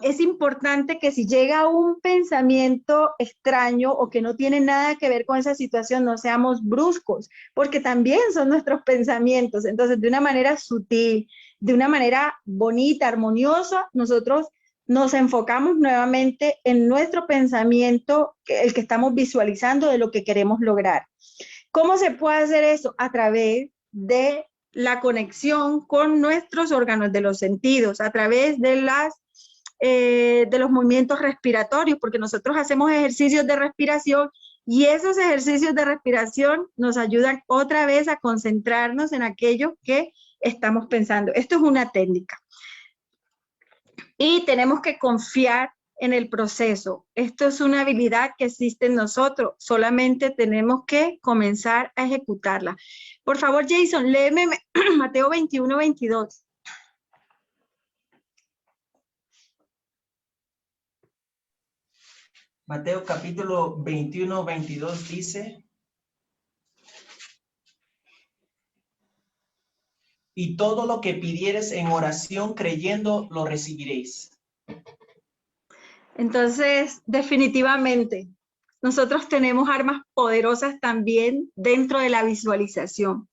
es importante que si llega un pensamiento extraño o que no tiene nada que ver con esa situación, no seamos bruscos, porque también son nuestros pensamientos. Entonces, de una manera sutil, de una manera bonita, armoniosa, nosotros nos enfocamos nuevamente en nuestro pensamiento, el que estamos visualizando de lo que queremos lograr. ¿Cómo se puede hacer eso? A través de la conexión con nuestros órganos de los sentidos, a través de los movimientos respiratorios, porque nosotros hacemos ejercicios de respiración, y esos ejercicios de respiración nos ayudan otra vez a concentrarnos en aquello que estamos pensando. Esto es una técnica. Y tenemos que confiar en el proceso. Esto es una habilidad que existe en nosotros, solamente tenemos que comenzar a ejecutarla. Por favor, Jason, léeme Mateo 21, 22. Mateo capítulo 21, 22 dice: y todo lo que pidieres en oración creyendo, lo recibiréis. Entonces, definitivamente, nosotros tenemos armas poderosas también dentro de la visualización.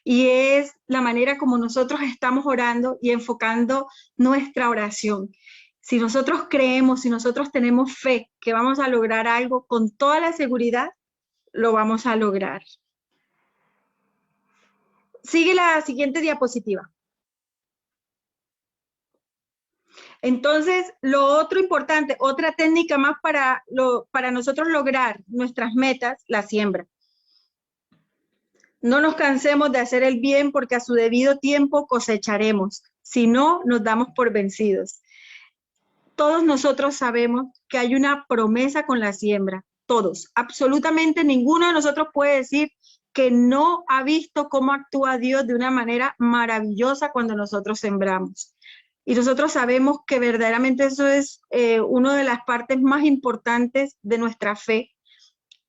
Y es la manera como nosotros estamos orando y enfocando nuestra oración. Si nosotros creemos, si nosotros tenemos fe que vamos a lograr algo, con toda la seguridad, lo vamos a lograr. Sigue la siguiente diapositiva. Entonces, lo otro importante, otra técnica más para nosotros lograr nuestras metas, la siembra. No nos cansemos de hacer el bien, porque a su debido tiempo cosecharemos. Si no, nos damos por vencidos. Todos nosotros sabemos que hay una promesa con la siembra. todos, absolutamente ninguno de nosotros puede decir que no ha visto cómo actúa Dios de una manera maravillosa cuando nosotros sembramos. Y nosotros sabemos que verdaderamente eso es una de las partes más importantes de nuestra fe,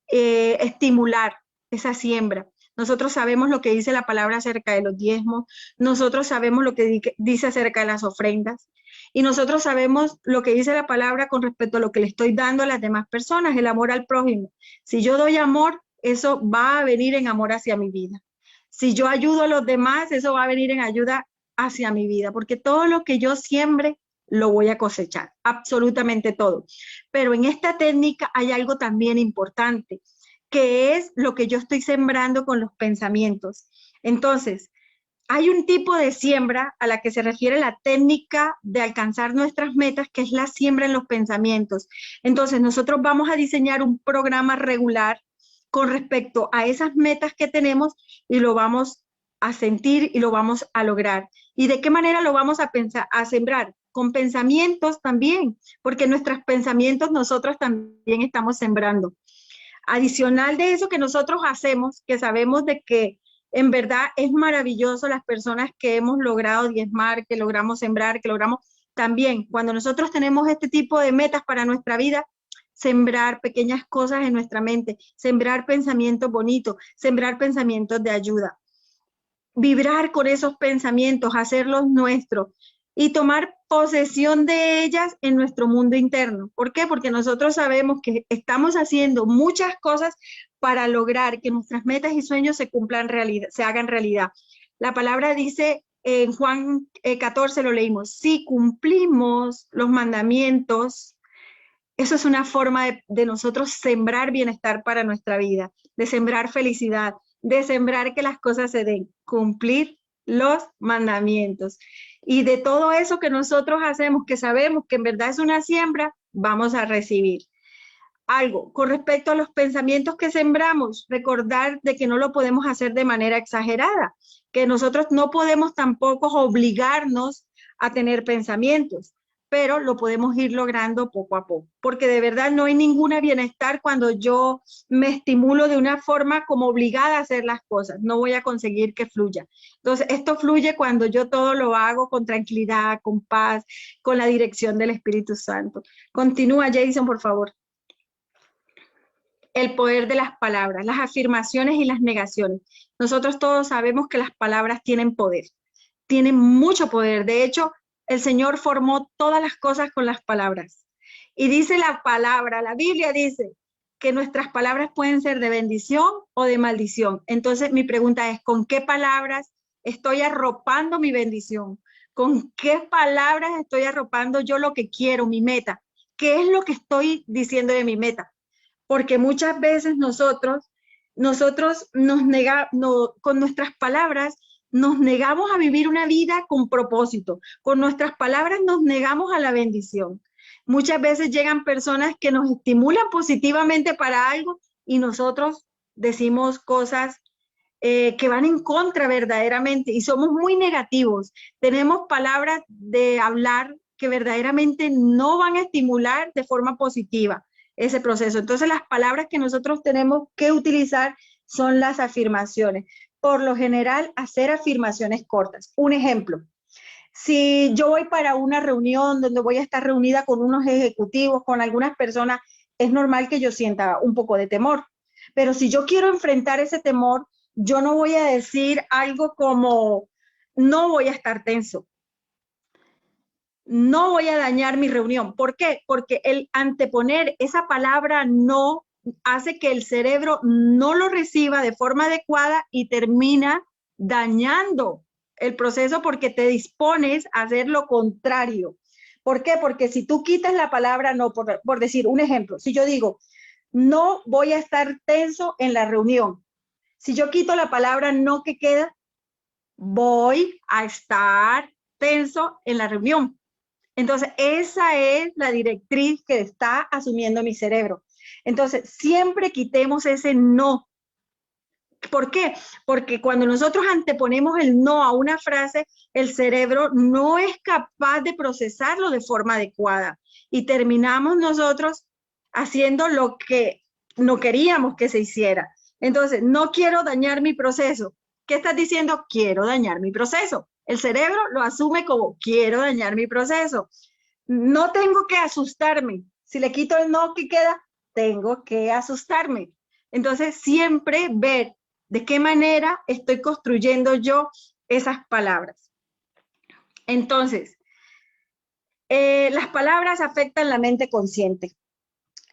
estimular esa siembra. Nosotros sabemos lo que dice la palabra acerca de los diezmos, nosotros sabemos lo que dice acerca de las ofrendas, y nosotros sabemos lo que dice la palabra con respecto a lo que le estoy dando a las demás personas, el amor al prójimo. Si yo doy amor, eso va a venir en amor hacia mi vida. Si yo ayudo a los demás, eso va a venir en ayuda hacia mi vida, porque todo lo que yo siembre, lo voy a cosechar, absolutamente todo. Pero en esta técnica hay algo también importante, que es lo que yo estoy sembrando con los pensamientos. Entonces, hay un tipo de siembra a la que se refiere la técnica de alcanzar nuestras metas, que es la siembra en los pensamientos. Entonces, nosotros vamos a diseñar un programa regular con respecto a esas metas que tenemos y lo vamos a sentir y lo vamos a lograr. ¿Y de qué manera lo vamos a sembrar? Con pensamientos también, porque nuestros pensamientos nosotros también estamos sembrando. Adicional de eso que nosotros hacemos, que sabemos de que en verdad es maravilloso las personas que hemos logrado diezmar, que logramos sembrar, que logramos también, cuando nosotros tenemos este tipo de metas para nuestra vida, sembrar pequeñas cosas en nuestra mente, sembrar pensamientos bonitos, sembrar pensamientos de ayuda, vibrar con esos pensamientos, hacerlos nuestros y tomar posesión de ellas en nuestro mundo interno. ¿Por qué? Porque nosotros sabemos que estamos haciendo muchas cosas para lograr que nuestras metas y sueños se cumplan realidad, se hagan realidad. La palabra dice en Juan 14, lo leímos, si cumplimos los mandamientos, eso es una forma de nosotros sembrar bienestar para nuestra vida, de sembrar felicidad, de sembrar que las cosas se den, cumplir los mandamientos. Y de todo eso que nosotros hacemos, que sabemos que en verdad es una siembra, vamos a recibir algo. Con respecto a los pensamientos que sembramos, recordar de que no lo podemos hacer de manera exagerada, que nosotros no podemos tampoco obligarnos a tener pensamientos, pero lo podemos ir logrando poco a poco, porque de verdad no hay ningún bienestar cuando yo me estimulo de una forma como obligada a hacer las cosas, no voy a conseguir que fluya. Entonces, esto fluye cuando yo todo lo hago con tranquilidad, con paz, con la dirección del Espíritu Santo. Continúa, Jason, por favor. El poder de las palabras, las afirmaciones y las negaciones. Nosotros todos sabemos que las palabras tienen poder, tienen mucho poder. De hecho, el Señor formó todas las cosas con las palabras. Y dice la palabra, la Biblia dice que nuestras palabras pueden ser de bendición o de maldición. Entonces mi pregunta es, ¿con qué palabras estoy arropando mi bendición? ¿Con qué palabras estoy arropando yo lo que quiero, mi meta? ¿Qué es lo que estoy diciendo de mi meta? Porque muchas veces nosotros nos negamos, con nuestras palabras, nos negamos a vivir una vida con propósito. Con nuestras palabras nos negamos a la bendición. Muchas veces llegan personas que nos estimulan positivamente para algo y nosotros decimos cosas que van en contra verdaderamente y somos muy negativos. Tenemos palabras de hablar que verdaderamente no van a estimular de forma positiva ese proceso. Entonces las palabras que nosotros tenemos que utilizar son las afirmaciones. Por lo general, hacer afirmaciones cortas. Un ejemplo, si yo voy para una reunión donde voy a estar reunida con unos ejecutivos, con algunas personas, es normal que yo sienta un poco de temor. Pero si yo quiero enfrentar ese temor, yo no voy a decir algo como, no voy a estar tenso, no voy a dañar mi reunión. ¿Por qué? Porque el anteponer esa palabra no hace que el cerebro no lo reciba de forma adecuada y termina dañando el proceso porque te dispones a hacer lo contrario. ¿Por qué? Porque si tú quitas la palabra no, por decir un ejemplo, si yo digo, no voy a estar tenso en la reunión, si yo quito la palabra no, ¿qué queda? Voy a estar tenso en la reunión. Entonces, esa es la directriz que está asumiendo mi cerebro. Entonces, siempre quitemos ese no. ¿Por qué? Porque cuando nosotros anteponemos el no a una frase, el cerebro no es capaz de procesarlo de forma adecuada y terminamos nosotros haciendo lo que no queríamos que se hiciera. Entonces, no quiero dañar mi proceso. ¿Qué estás diciendo? Quiero dañar mi proceso. El cerebro lo asume como quiero dañar mi proceso. No tengo que asustarme. Si le quito el no que queda, tengo que asustarme. Entonces, siempre ver de qué manera estoy construyendo yo esas palabras. Entonces, las palabras afectan la mente consciente.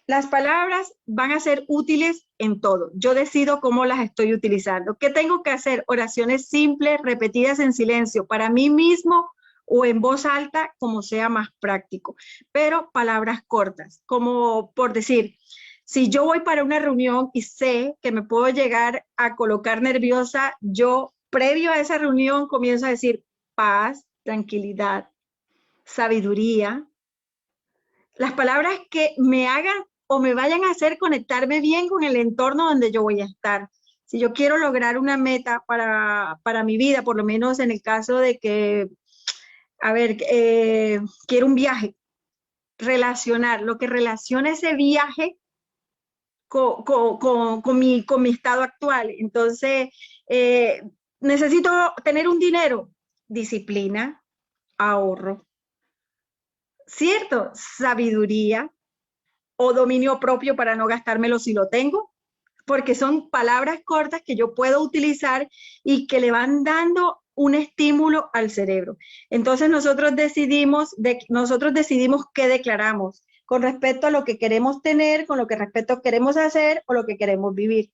Las palabras van a ser útiles en todo. Yo decido cómo las estoy utilizando. ¿Qué tengo que hacer? Oraciones simples, repetidas en silencio, para mí mismo o en voz alta, como sea más práctico. Pero palabras cortas, como por decir, si yo voy para una reunión y sé que me puedo llegar a colocar nerviosa, yo previo a esa reunión comienzo a decir paz, tranquilidad, sabiduría. Las palabras que me hagan o me vayan a hacer conectarme bien con el entorno donde yo voy a estar. Si yo quiero lograr una meta para mi vida, por lo menos en el caso de que, quiero un viaje, relacionar lo que relaciona ese viaje con mi estado actual. Entonces, necesito tener un dinero, disciplina, ahorro, ¿cierto? Sabiduría o dominio propio para no gastármelo si lo tengo, porque son palabras cortas que yo puedo utilizar y que le van dando un estímulo al cerebro. Entonces nosotros decidimos qué declaramos con respecto a lo que queremos tener, con lo que respecto queremos hacer o lo que queremos vivir.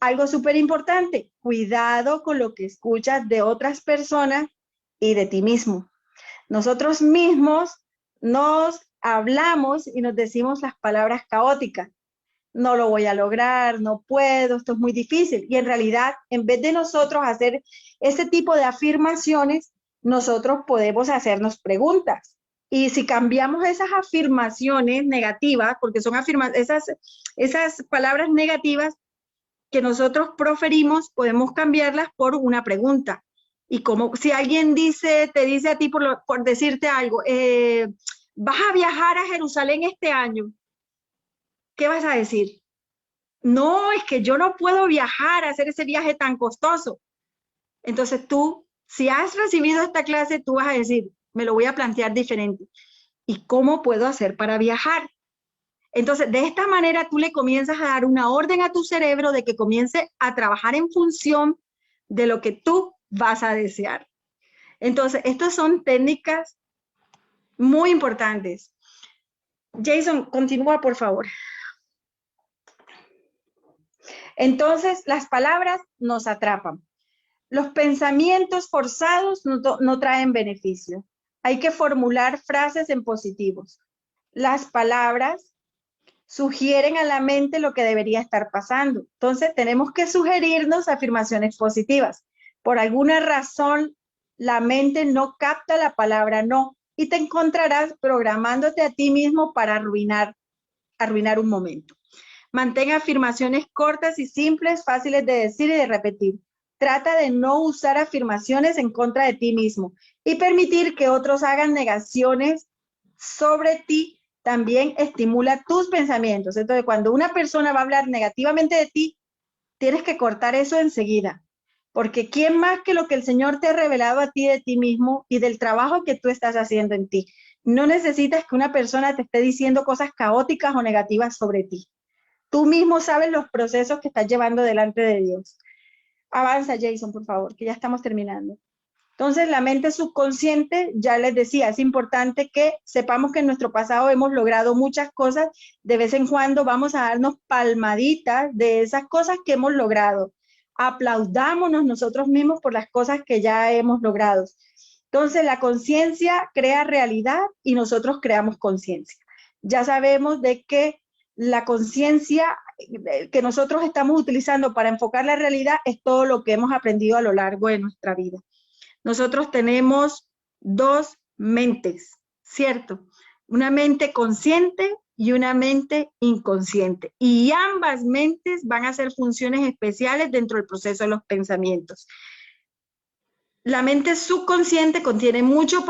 Algo súper importante, cuidado con lo que escuchas de otras personas y de ti mismo. Nosotros mismos nos hablamos y nos decimos las palabras caóticas. No lo voy a lograr, no puedo, esto es muy difícil. Y en realidad, en vez de nosotros hacer ese tipo de afirmaciones, nosotros podemos hacernos preguntas. Y si cambiamos esas afirmaciones negativas, porque son esas palabras negativas que nosotros proferimos, podemos cambiarlas por una pregunta. Y como si alguien te dice a ti por decirte algo, vas a viajar a Jerusalén este año, ¿qué vas a decir? No, es que yo no puedo viajar, hacer ese viaje tan costoso. Entonces tú, si has recibido esta clase, tú vas a decir, me lo voy a plantear diferente. ¿Y cómo puedo hacer para viajar? Entonces, de esta manera tú le comienzas a dar una orden a tu cerebro de que comience a trabajar en función de lo que tú vas a desear. Entonces, estas son técnicas muy importantes. Jason, continúa, por favor. Entonces, las palabras nos atrapan. Los pensamientos forzados no traen beneficio. Hay que formular frases en positivos. Las palabras sugieren a la mente lo que debería estar pasando. Entonces, tenemos que sugerirnos afirmaciones positivas. Por alguna razón, la mente no capta la palabra no y te encontrarás programándote a ti mismo para arruinar un momento. Mantén afirmaciones cortas y simples, fáciles de decir y de repetir. Trata de no usar afirmaciones en contra de ti mismo y permitir que otros hagan negaciones sobre ti también estimula tus pensamientos. Entonces, cuando una persona va a hablar negativamente de ti, tienes que cortar eso enseguida. Porque ¿quién más que lo que el Señor te ha revelado a ti de ti mismo y del trabajo que tú estás haciendo en ti? No necesitas que una persona te esté diciendo cosas caóticas o negativas sobre ti. Tú mismo sabes los procesos que estás llevando delante de Dios. Avanza, Jason, por favor, que ya estamos terminando. Entonces, la mente subconsciente, ya les decía, es importante que sepamos que en nuestro pasado hemos logrado muchas cosas. De vez en cuando vamos a darnos palmaditas de esas cosas que hemos logrado. Aplaudámonos nosotros mismos por las cosas que ya hemos logrado. Entonces, la conciencia crea realidad y nosotros creamos conciencia. Ya sabemos de que la conciencia que nosotros estamos utilizando para enfocar la realidad es todo lo que hemos aprendido a lo largo de nuestra vida. Nosotros tenemos dos mentes, ¿cierto? Una mente consciente y una mente inconsciente. Y ambas mentes van a hacer funciones especiales dentro del proceso de los pensamientos. La mente subconsciente contiene mucho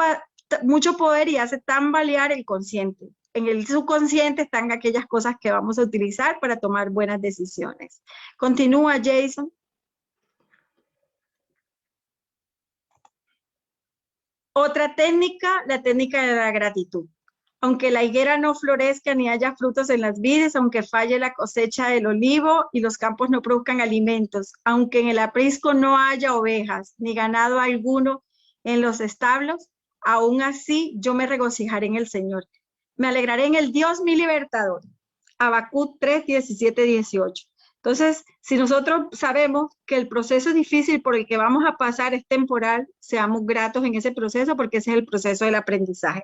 poder y hace tambalear el consciente. en el subconsciente están aquellas cosas que vamos a utilizar para tomar buenas decisiones. Continúa, Jason. Otra técnica, la técnica de la gratitud. Aunque la higuera no florezca ni haya frutos en las vides, aunque falle la cosecha del olivo y los campos no produzcan alimentos, aunque en el aprisco no haya ovejas ni ganado alguno en los establos, aún así yo me regocijaré en el Señor. Me alegraré en el Dios mi libertador. Habacuc 3, 17, 18. Entonces, si nosotros sabemos que el proceso difícil por el que vamos a pasar es temporal, seamos gratos en ese proceso porque ese es el proceso del aprendizaje.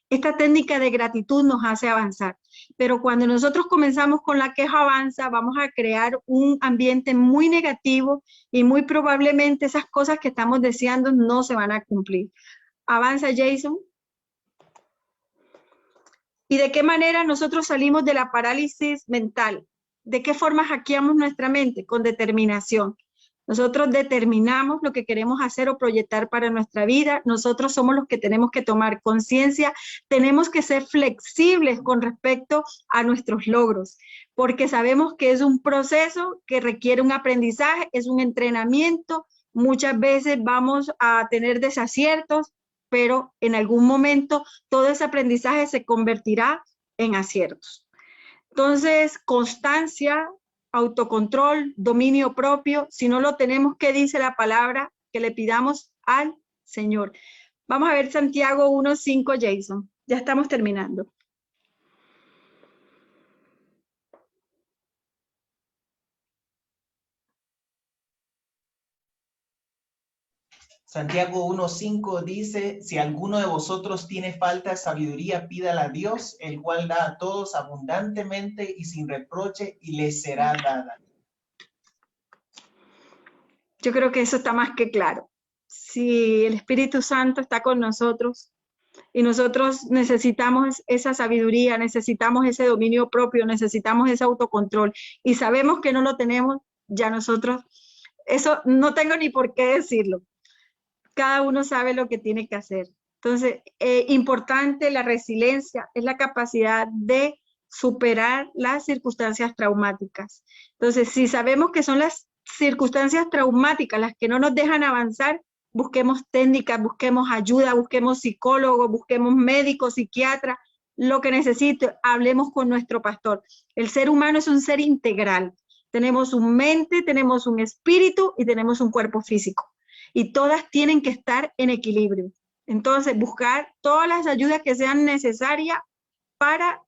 Esta técnica de gratitud nos hace avanzar, pero cuando nosotros comenzamos con la queja avanza, vamos a crear un ambiente muy negativo y muy probablemente esas cosas que estamos deseando no se van a cumplir. Avanza, Jason. ¿Y de qué manera nosotros salimos de la parálisis mental? ¿De qué forma hackeamos nuestra mente? Con determinación. Nosotros determinamos lo que queremos hacer o proyectar para nuestra vida. Nosotros somos los que tenemos que tomar conciencia. Tenemos que ser flexibles con respecto a nuestros logros, porque sabemos que es un proceso que requiere un aprendizaje, es un entrenamiento. Muchas veces vamos a tener desaciertos, pero en algún momento todo ese aprendizaje se convertirá en aciertos. Entonces, constancia, autocontrol, dominio propio, si no lo tenemos, ¿qué dice la palabra? Que le pidamos al Señor. Vamos a ver Santiago 1:5, Jason. Ya estamos terminando. Santiago 1:5 dice, si alguno de vosotros tiene falta de sabiduría, pídala a Dios, el cual da a todos abundantemente y sin reproche, y les será dada. Yo creo que eso está más que claro. Si el Espíritu Santo está con nosotros y nosotros necesitamos esa sabiduría, necesitamos ese dominio propio, necesitamos ese autocontrol y sabemos que no lo tenemos, ya nosotros, eso no tengo ni por qué decirlo. Cada uno sabe lo que tiene que hacer. Entonces, importante la resiliencia, es la capacidad de superar las circunstancias traumáticas. Entonces, si sabemos que son las circunstancias traumáticas las que no nos dejan avanzar, busquemos técnicas, busquemos ayuda, busquemos psicólogos, busquemos médicos, psiquiatras, lo que necesite, hablemos con nuestro pastor. El ser humano es un ser integral. Tenemos una mente, tenemos un espíritu y tenemos un cuerpo físico. Y todas tienen que estar en equilibrio. Entonces, buscar todas las ayudas que sean necesarias para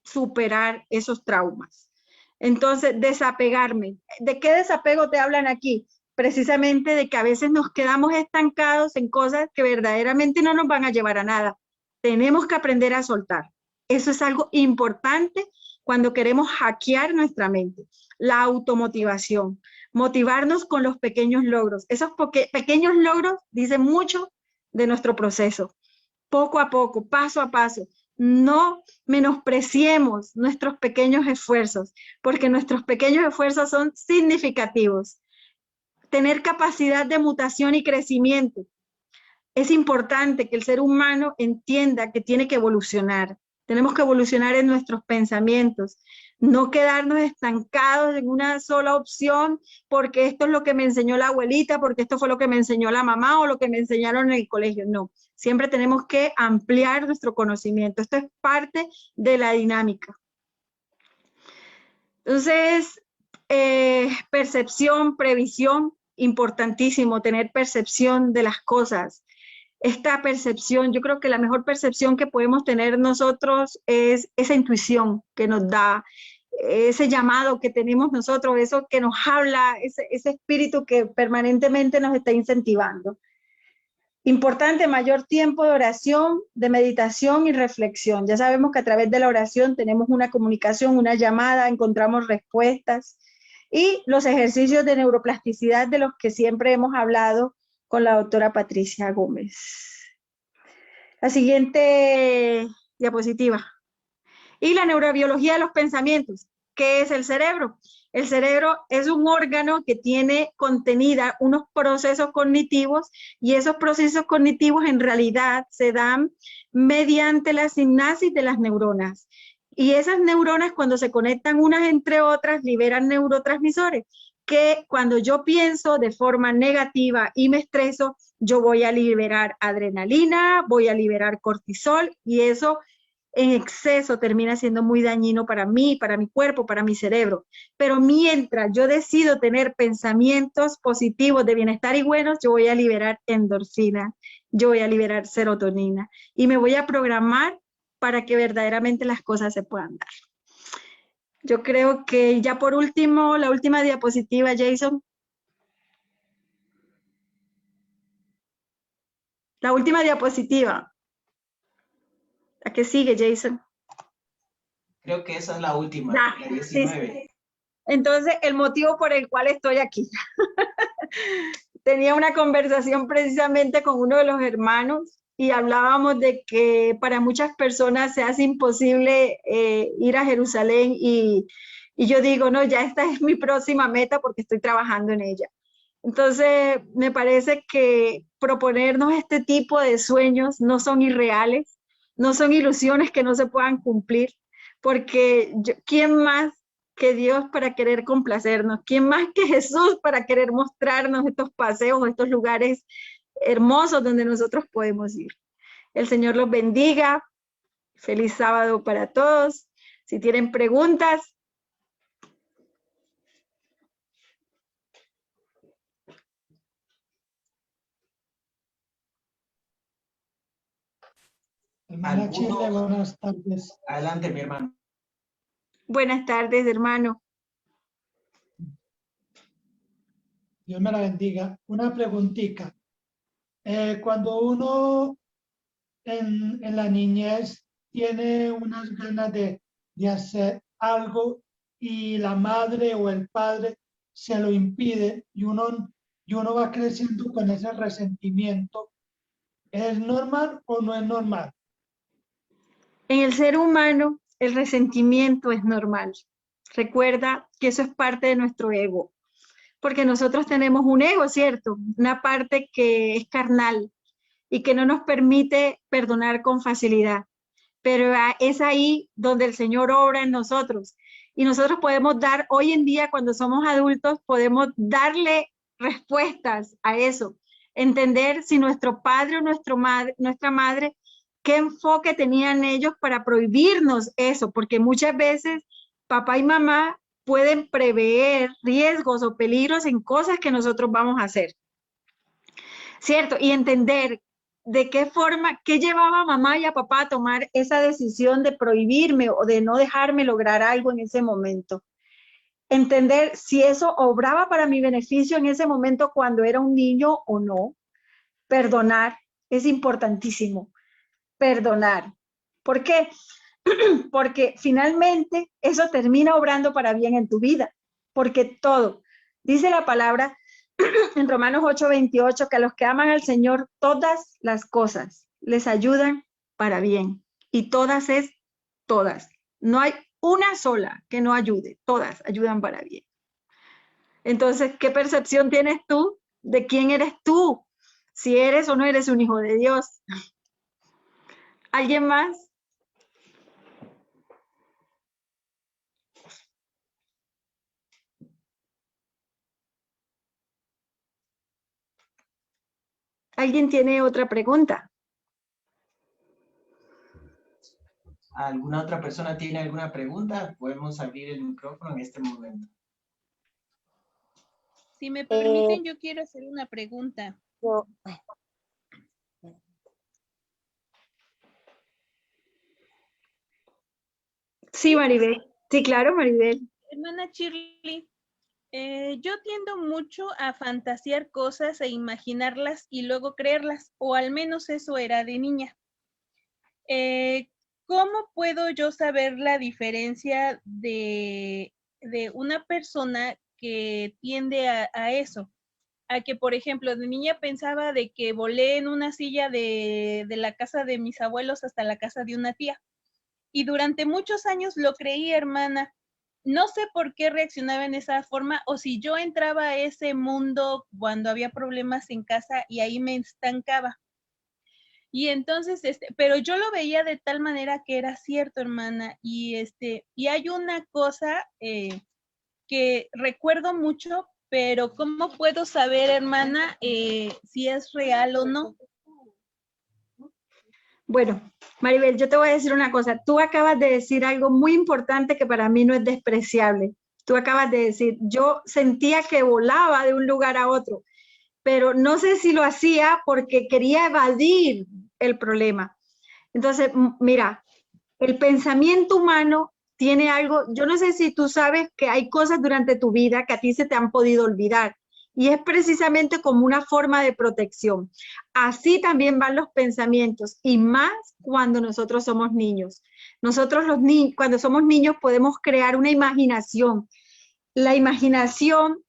superar esos traumas. Entonces, desapegarme. ¿De qué desapego te hablan aquí? Precisamente de que a veces nos quedamos estancados en cosas que verdaderamente no nos van a llevar a nada. Tenemos que aprender a soltar. Eso es algo importante cuando queremos hackear nuestra mente. La automotivación. Motivarnos con los pequeños logros. Esos pequeños logros dicen mucho de nuestro proceso. Poco a poco, paso a paso. No menospreciemos nuestros pequeños esfuerzos, porque nuestros pequeños esfuerzos son significativos. Tener capacidad de mutación y crecimiento. Es importante que el ser humano entienda que tiene que evolucionar. Tenemos que evolucionar en nuestros pensamientos. No quedarnos estancados en una sola opción porque esto es lo que me enseñó la abuelita, porque esto fue lo que me enseñó la mamá o lo que me enseñaron en el colegio. No, siempre tenemos que ampliar nuestro conocimiento. Esto es parte de la dinámica. Entonces, percepción, previsión, importantísimo, tener percepción de las cosas. Esta percepción, yo creo que la mejor percepción que podemos tener nosotros es esa intuición que nos da, ese llamado que tenemos nosotros, eso que nos habla, ese espíritu que permanentemente nos está incentivando. Importante, mayor tiempo de oración, de meditación y reflexión. Ya sabemos que a través de la oración tenemos una comunicación, una llamada, encontramos respuestas. Y los ejercicios de neuroplasticidad de los que siempre hemos hablado con la doctora Patricia Gómez. La siguiente diapositiva. Y la neurobiología de los pensamientos. ¿Qué es el cerebro? El cerebro es un órgano que tiene contenida unos procesos cognitivos y esos procesos cognitivos en realidad se dan mediante la sinapsis de las neuronas. Y esas neuronas cuando se conectan unas entre otras liberan neurotransmisores que cuando yo pienso de forma negativa y me estreso, yo voy a liberar adrenalina, voy a liberar cortisol y eso en exceso termina siendo muy dañino para mí, para mi cuerpo, para mi cerebro. Pero mientras yo decido tener pensamientos positivos de bienestar y buenos, yo voy a liberar endorfina, yo voy a liberar serotonina y me voy a programar para que verdaderamente las cosas se puedan dar. Yo creo que ya por último, la última diapositiva, Jason. La última diapositiva. La que sigue, Jason. Creo que esa es la última, Ya, la 19. sí. Entonces, el motivo por el cual estoy aquí. Tenía una conversación precisamente con uno de los hermanos y hablábamos de que para muchas personas se hace imposible ir a Jerusalén y yo digo, no, ya esta es mi próxima meta porque estoy trabajando en ella. Entonces, me parece que proponernos este tipo de sueños no son irreales, no son ilusiones que no se puedan cumplir, porque ¿quién más que Dios para querer complacernos? ¿Quién más que Jesús para querer mostrarnos estos paseos, estos lugares hermosos donde nosotros podemos ir? El Señor los bendiga. Feliz sábado para todos. Si tienen preguntas. Hermana Chile, buenas tardes. Adelante, mi hermano. Buenas tardes, hermano. Dios me la bendiga. Una preguntita. Cuando uno en la niñez tiene unas ganas de hacer algo y la madre o el padre se lo impide y uno va creciendo con ese resentimiento, ¿es normal o no es normal? En el ser humano, el resentimiento es normal. Recuerda que eso es parte de nuestro ego, porque nosotros tenemos un ego, ¿cierto? Una parte que es carnal y que no nos permite perdonar con facilidad. Pero es ahí donde el Señor obra en nosotros. Y nosotros podemos dar, hoy en día, cuando somos adultos, podemos darle respuestas a eso. Entender si nuestro padre o nuestra madre, qué enfoque tenían ellos para prohibirnos eso, porque muchas veces papá y mamá pueden prever riesgos o peligros en cosas que nosotros vamos a hacer, ¿cierto? Y entender de qué forma, qué llevaba a mamá y a papá a tomar esa decisión de prohibirme o de no dejarme lograr algo en ese momento. Entender si eso obraba para mi beneficio en ese momento cuando era un niño o no. Perdonar es importantísimo. Perdonar. ¿Por qué? Porque finalmente eso termina obrando para bien en tu vida. Porque todo, dice la palabra en Romanos 8:28, que a los que aman al Señor todas las cosas les ayudan para bien. Y todas es todas. No hay una sola que no ayude. Todas ayudan para bien. Entonces, ¿qué percepción tienes tú de quién eres tú? Si eres o no eres un hijo de Dios. ¿Alguien más? ¿Alguien tiene otra pregunta? ¿Alguna otra persona tiene alguna pregunta? Podemos abrir el micrófono en este momento. Si me permiten, yo quiero hacer una pregunta. Sí, Maribel. Sí, claro, Maribel. Hermana Shirley, yo tiendo mucho a fantasear cosas e imaginarlas y luego creerlas, o al menos eso era de niña. ¿Cómo puedo yo saber la diferencia de una persona que tiende a eso? A que, por ejemplo, de niña pensaba de que volé en una silla de la casa de mis abuelos hasta la casa de una tía. Y durante muchos años lo creí, hermana. no sé por qué reaccionaba en esa forma, o si yo entraba a ese mundo cuando había problemas en casa y ahí me estancaba. Y entonces, pero yo lo veía de tal manera que era cierto, hermana, y hay una cosa que recuerdo mucho, pero ¿cómo puedo saber, hermana, si es real o no? Bueno, Maribel, yo te voy a decir una cosa. Tú acabas de decir algo muy importante que para mí no es despreciable. Tú acabas de decir, yo sentía que volaba de un lugar a otro, pero no sé si lo hacía porque quería evadir el problema. Entonces, mira, el pensamiento humano tiene algo, yo no sé si tú sabes que hay cosas durante tu vida que a ti se te han podido olvidar. Y es precisamente como una forma de protección. Así también van los pensamientos, y más cuando nosotros somos niños. Nosotros cuando somos niños podemos crear una imaginación. La imaginación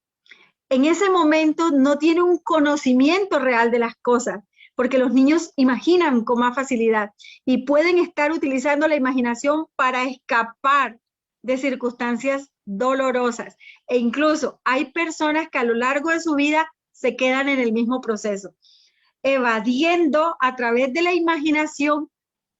en ese momento no tiene un conocimiento real de las cosas, porque los niños imaginan con más facilidad y pueden estar utilizando la imaginación para escapar de circunstancias dolorosas. E incluso hay personas que a lo largo de su vida se quedan en el mismo proceso, evadiendo a través de la imaginación,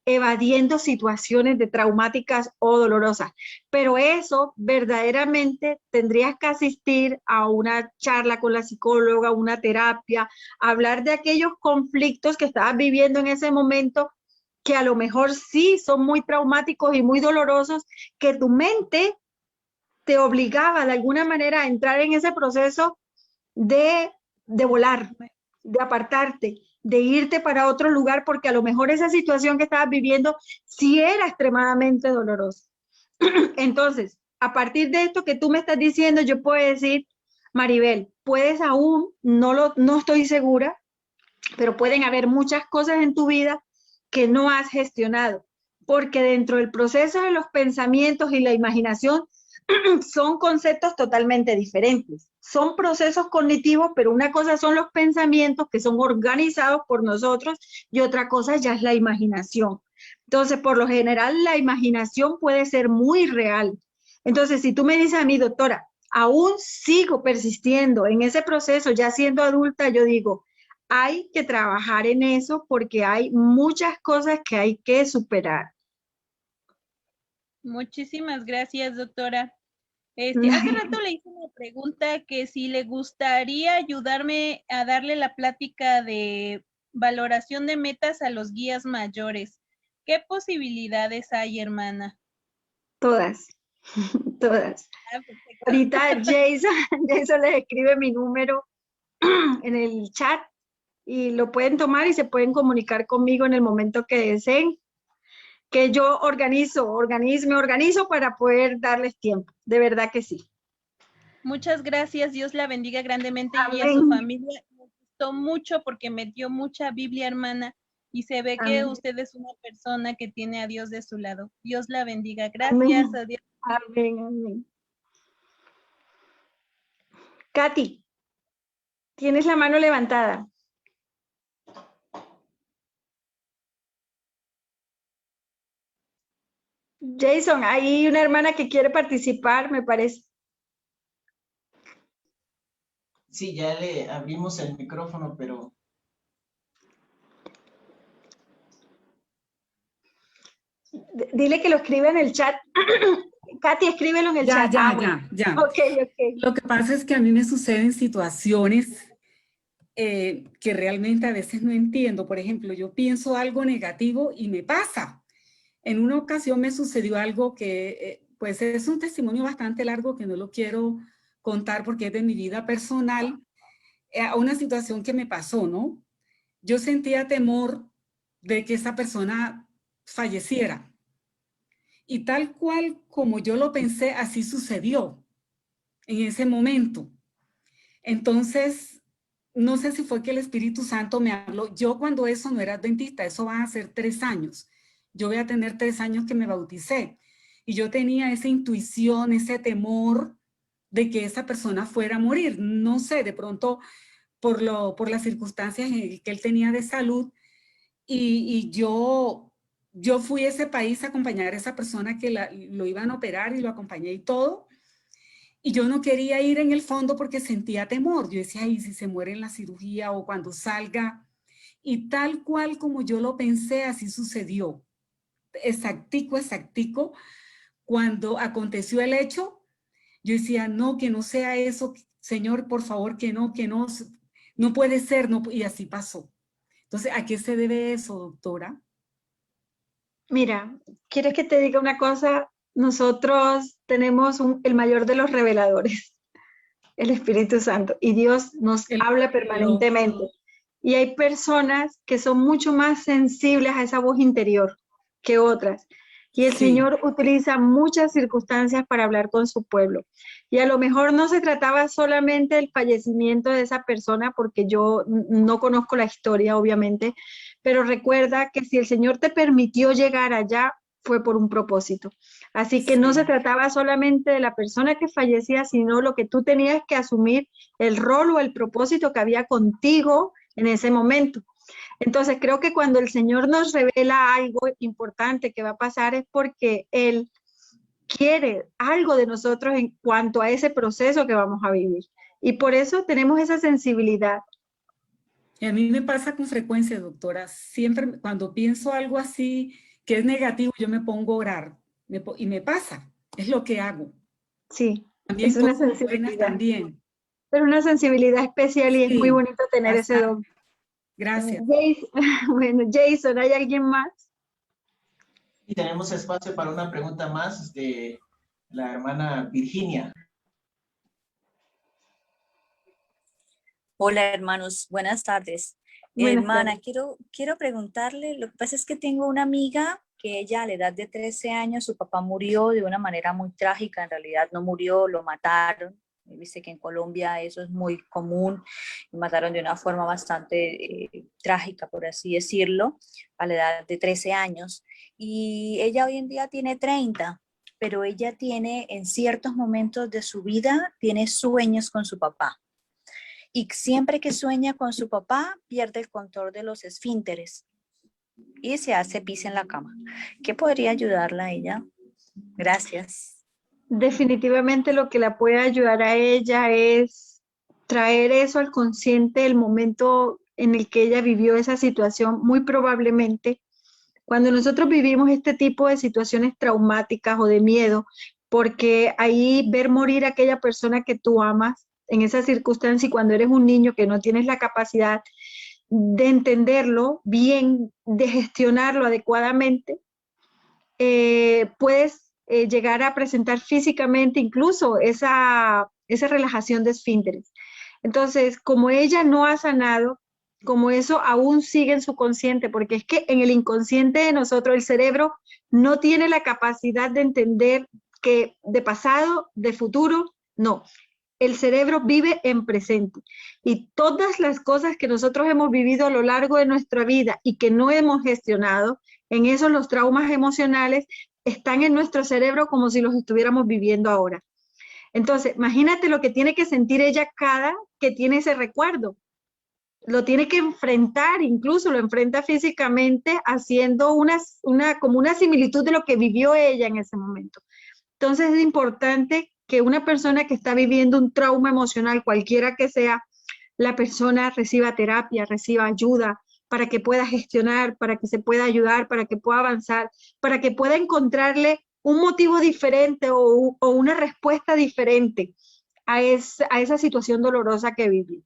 evadiendo situaciones de traumáticas o dolorosas. Pero eso verdaderamente tendrías que asistir a una charla con la psicóloga, una terapia, hablar de aquellos conflictos que estabas viviendo en ese momento, que a lo mejor sí son muy traumáticos y muy dolorosos, que tu mente te obligaba de alguna manera a entrar en ese proceso de volar, de apartarte, de irte para otro lugar, porque a lo mejor esa situación que estabas viviendo sí era extremadamente dolorosa. Entonces, a partir de esto que tú me estás diciendo, yo puedo decir, Maribel, puedes aún, no estoy segura, pero pueden haber muchas cosas en tu vida que no has gestionado, porque dentro del proceso de los pensamientos y la imaginación son conceptos totalmente diferentes. Son procesos cognitivos, pero una cosa son los pensamientos que son organizados por nosotros y otra cosa ya es la imaginación. Entonces, por lo general, la imaginación puede ser muy real. Entonces, si tú me dices a mí, doctora, aún sigo persistiendo en ese proceso, ya siendo adulta, yo digo, hay que trabajar en eso porque hay muchas cosas que hay que superar. Muchísimas gracias, doctora. Hace rato le hice una pregunta que si le gustaría ayudarme a darle la plática de valoración de metas a los guías mayores. ¿Qué posibilidades hay, hermana? Todas, todas. Ahorita Jason les escribe mi número en el chat y lo pueden tomar y se pueden comunicar conmigo en el momento que deseen, que yo me organizo para poder darles tiempo, de verdad que sí. Muchas gracias, Dios la bendiga grandemente. Amén. Y a su familia. Me gustó mucho porque me dio mucha Biblia, hermana, y se ve que usted es una persona que tiene a Dios de su lado. Dios la bendiga. Gracias a Dios. Amén, amén. Katy, tienes la mano levantada. Jason, hay una hermana que quiere participar, me parece. Sí, ya le abrimos el micrófono, pero... Dile que lo escribe en el chat. Katy, escríbelo en el chat. Ya. Ok. Lo que pasa es que a mí me suceden situaciones que realmente a veces no entiendo. Por ejemplo, yo pienso algo negativo y me pasa. En una ocasión me sucedió algo que, pues es un testimonio bastante largo que no lo quiero contar porque es de mi vida personal, a una situación que me pasó, ¿no? Yo sentía temor de que esa persona falleciera. Y tal cual como yo lo pensé, así sucedió en ese momento. Entonces, no sé si fue que el Espíritu Santo me habló. Yo cuando eso no era adventista, eso van a ser 3 años. Yo voy a tener 3 años que me bauticé. Y yo tenía esa intuición, ese temor de que esa persona fuera a morir. No sé, de pronto por las circunstancias que él tenía de salud. Y yo yo fui a ese país a acompañar a esa persona que lo iban a operar y lo acompañé y todo. Y yo no quería ir en el fondo porque sentía temor. Yo decía, ay, si se muere en la cirugía o cuando salga. Y tal cual como yo lo pensé, así sucedió. Exactico, exactico. Cuando aconteció el hecho, yo decía, no, que no sea eso, Señor, por favor, que no puede ser, no, y así pasó. Entonces, ¿a qué se debe eso, doctora? Mira, ¿quieres que te diga una cosa? Nosotros tenemos el mayor de los reveladores, el Espíritu Santo, y Dios nos habla permanentemente. Y hay personas que son mucho más sensibles a esa voz interior que otras. Y el Señor utiliza muchas circunstancias para hablar con su pueblo. Y a lo mejor no se trataba solamente del fallecimiento de esa persona, porque yo no conozco la historia, obviamente, pero recuerda que si el Señor te permitió llegar allá, fue por un propósito. Así que no se trataba solamente de la persona que fallecía, sino lo que tú tenías que asumir, el rol o el propósito que había contigo en ese momento. Entonces creo que cuando el Señor nos revela algo importante que va a pasar es porque Él quiere algo de nosotros en cuanto a ese proceso que vamos a vivir. Y por eso tenemos esa sensibilidad. Y a mí me pasa con frecuencia, doctora. Siempre cuando pienso algo así que es negativo, yo me pongo a orar. Y me pasa. Es lo que hago. Sí, también es una cosas buenas sensibilidad. también. Pero una sensibilidad especial y es muy Sí, bonito tener ese bastante. don. Gracias. Bueno, Jason, ¿hay alguien más? Y tenemos espacio para una pregunta más de la hermana Virginia. Hola hermanos, buenas tardes. Buenas Hermana, tardes. quiero preguntarle, lo que pasa es que tengo una amiga que ella a la edad de 13 años, su papá murió de una manera muy trágica, en realidad no murió, lo mataron. Viste que en Colombia eso es muy común, lo mataron de una forma bastante trágica, por así decirlo, a la edad de 13 años. Y ella hoy en día tiene 30, pero ella tiene en ciertos momentos de su vida, tiene sueños con su papá. Y siempre que sueña con su papá, pierde el control de los esfínteres y se hace pis en la cama. ¿Qué podría ayudarla a ella? Gracias. Definitivamente lo que la puede ayudar a ella es traer eso al consciente, el momento en el que ella vivió esa situación. Muy probablemente cuando nosotros vivimos este tipo de situaciones traumáticas o de miedo, porque ahí ver morir a aquella persona que tú amas en esa circunstancia, y cuando eres un niño que no tienes la capacidad de entenderlo bien, de gestionarlo adecuadamente, puedes llegar a presentar físicamente incluso esa relajación de esfínteres. Entonces, como ella no ha sanado, como eso aún sigue en su consciente, porque es que en el inconsciente de nosotros el cerebro no tiene la capacidad de entender que de pasado, de futuro, no. El cerebro vive en presente y todas las cosas que nosotros hemos vivido a lo largo de nuestra vida y que no hemos gestionado, en eso los traumas emocionales están en nuestro cerebro como si los estuviéramos viviendo ahora. Entonces, imagínate lo que tiene que sentir ella cada que tiene ese recuerdo. Lo tiene que enfrentar, incluso lo enfrenta físicamente haciendo como una similitud de lo que vivió ella en ese momento. Entonces es importante que una persona que está viviendo un trauma emocional, cualquiera que sea, la persona reciba terapia, reciba ayuda para que pueda gestionar, para que se pueda ayudar, para que pueda avanzar, para que pueda encontrarle un motivo diferente o una respuesta diferente a esa situación dolorosa que vive,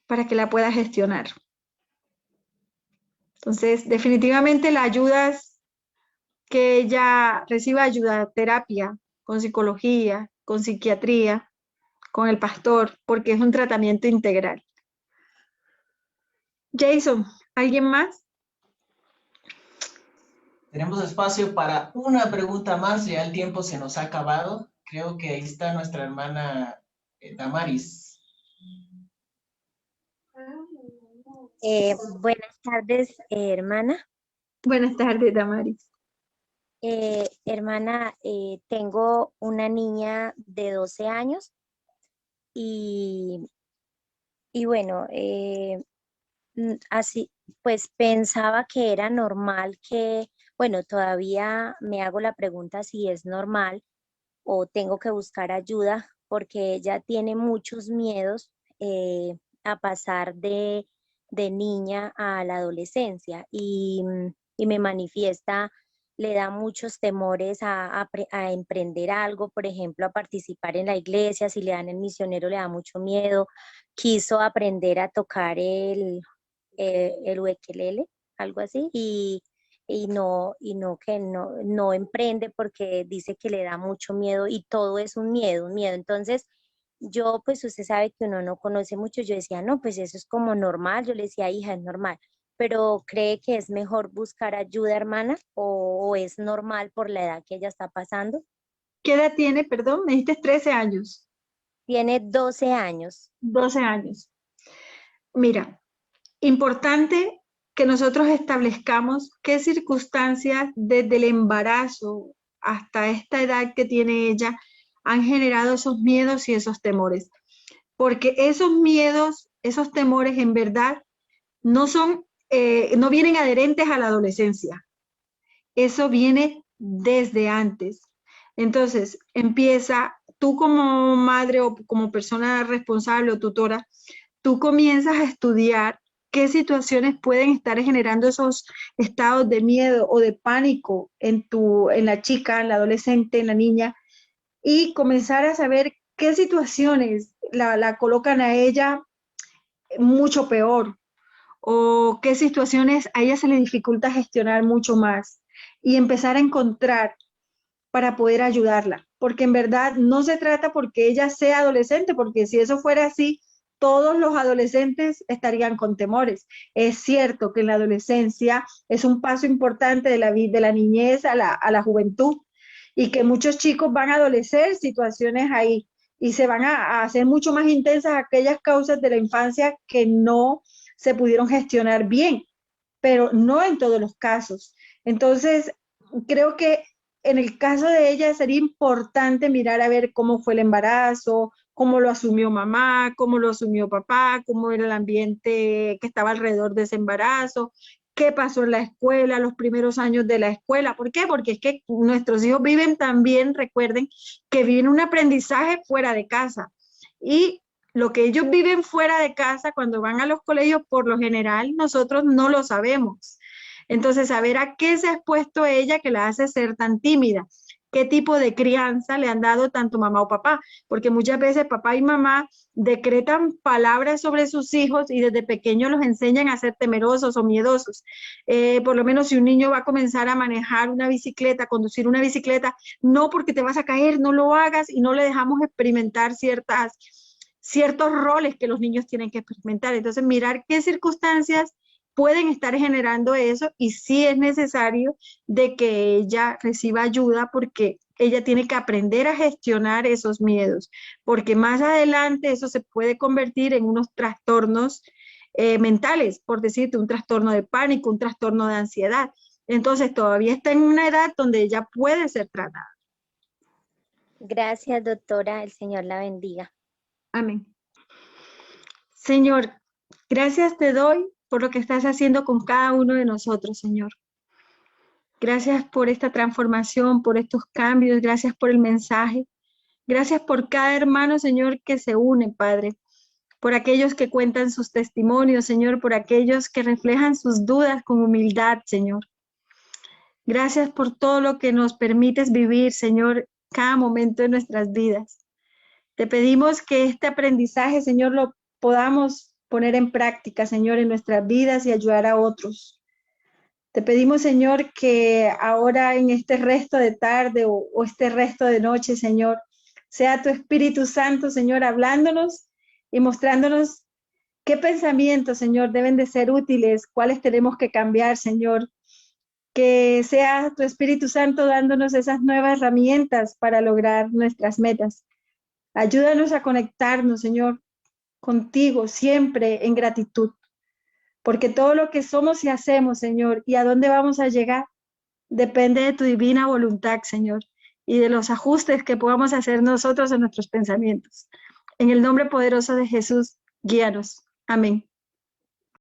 para que la pueda gestionar. Entonces, definitivamente la ayuda es que ella reciba ayuda, terapia, con psicología, con psiquiatría, con el pastor, porque es un tratamiento integral. Jason, ¿alguien más? Tenemos espacio para una pregunta más, ya el tiempo se nos ha acabado. Creo que ahí está nuestra hermana Damaris. Buenas tardes, hermana. Buenas tardes, Damaris. Hermana, tengo una niña de 12 años y bueno, así pues pensaba que era normal que, bueno, todavía me hago la pregunta si es normal o tengo que buscar ayuda porque ella tiene muchos miedos a pasar de niña a la adolescencia y me manifiesta, le da muchos temores a emprender algo, por ejemplo, a participar en la iglesia, si le dan el misionero le da mucho miedo, quiso aprender a tocar el ukelele, algo así, no emprende porque dice que le da mucho miedo y todo es un miedo, un miedo. Entonces, yo, pues usted sabe que uno no conoce mucho, yo decía, no, pues eso es como normal, yo le decía, hija, es normal, pero ¿cree que es mejor buscar ayuda, hermana, o es normal por la edad que ella está pasando? ¿Qué edad tiene, perdón? Me dijiste 13 años. Tiene 12 años. 12 años. Mira, importante que nosotros establezcamos qué circunstancias desde el embarazo hasta esta edad que tiene ella han generado esos miedos y esos temores. Porque esos miedos, esos temores en verdad no son, no vienen adherentes a la adolescencia. Eso viene desde antes. Entonces, empieza, tú como madre o como persona responsable o tutora, tú comienzas a estudiar qué situaciones pueden estar generando esos estados de miedo o de pánico en la chica, en la adolescente, en la niña, y comenzar a saber qué situaciones la colocan a ella mucho peor o qué situaciones a ella se le dificulta gestionar mucho más y empezar a encontrar para poder ayudarla, porque en verdad no se trata porque ella sea adolescente, porque si eso fuera así, todos los adolescentes estarían con temores. Es cierto que en la adolescencia es un paso importante de la niñez a la juventud y que muchos chicos van a adolecer situaciones ahí y se van a hacer mucho más intensas aquellas causas de la infancia que no se pudieron gestionar bien, pero no en todos los casos. Entonces, creo que en el caso de ella sería importante mirar a ver cómo fue el embarazo, cómo lo asumió mamá, cómo lo asumió papá, cómo era el ambiente que estaba alrededor de ese embarazo, qué pasó en la escuela, los primeros años de la escuela. ¿Por qué? Porque es que nuestros hijos viven también, recuerden, que viven un aprendizaje fuera de casa. Y lo que ellos viven fuera de casa, cuando van a los colegios, por lo general, nosotros no lo sabemos. Entonces, saber a qué se ha expuesto ella que la hace ser tan tímida, qué tipo de crianza le han dado tanto mamá o papá, porque muchas veces papá y mamá decretan palabras sobre sus hijos y desde pequeños los enseñan a ser temerosos o miedosos. Por lo menos si un niño va a comenzar a manejar una bicicleta, a conducir una bicicleta, no porque te vas a caer, no lo hagas y no le dejamos experimentar ciertos roles que los niños tienen que experimentar. Entonces, mirar qué circunstancias pueden estar generando eso y sí es necesario de que ella reciba ayuda porque ella tiene que aprender a gestionar esos miedos, porque más adelante eso se puede convertir en unos trastornos mentales, por decirte, un trastorno de pánico, un trastorno de ansiedad. Entonces todavía está en una edad donde ella puede ser tratada. Gracias, doctora. El Señor la bendiga. Amén. Señor, gracias te doy por lo que estás haciendo con cada uno de nosotros, Señor. Gracias por esta transformación, por estos cambios, gracias por el mensaje. Gracias por cada hermano, Señor, que se une, Padre. Por aquellos que cuentan sus testimonios, Señor, por aquellos que reflejan sus dudas con humildad, Señor. Gracias por todo lo que nos permites vivir, Señor, cada momento de nuestras vidas. Te pedimos que este aprendizaje, Señor, lo podamos poner en práctica, Señor, en nuestras vidas y ayudar a otros. Te pedimos, Señor, que ahora en este resto de tarde o este resto de noche, Señor, sea tu Espíritu Santo, Señor, hablándonos y mostrándonos qué pensamientos, Señor, deben de ser útiles, cuáles tenemos que cambiar, Señor. Que sea tu Espíritu Santo dándonos esas nuevas herramientas para lograr nuestras metas. Ayúdanos a conectarnos, Señor, contigo siempre en gratitud, porque todo lo que somos y hacemos, Señor, y a dónde vamos a llegar, depende de tu divina voluntad, Señor, y de los ajustes que podamos hacer nosotros en nuestros pensamientos. En el nombre poderoso de Jesús, guíanos. Amén.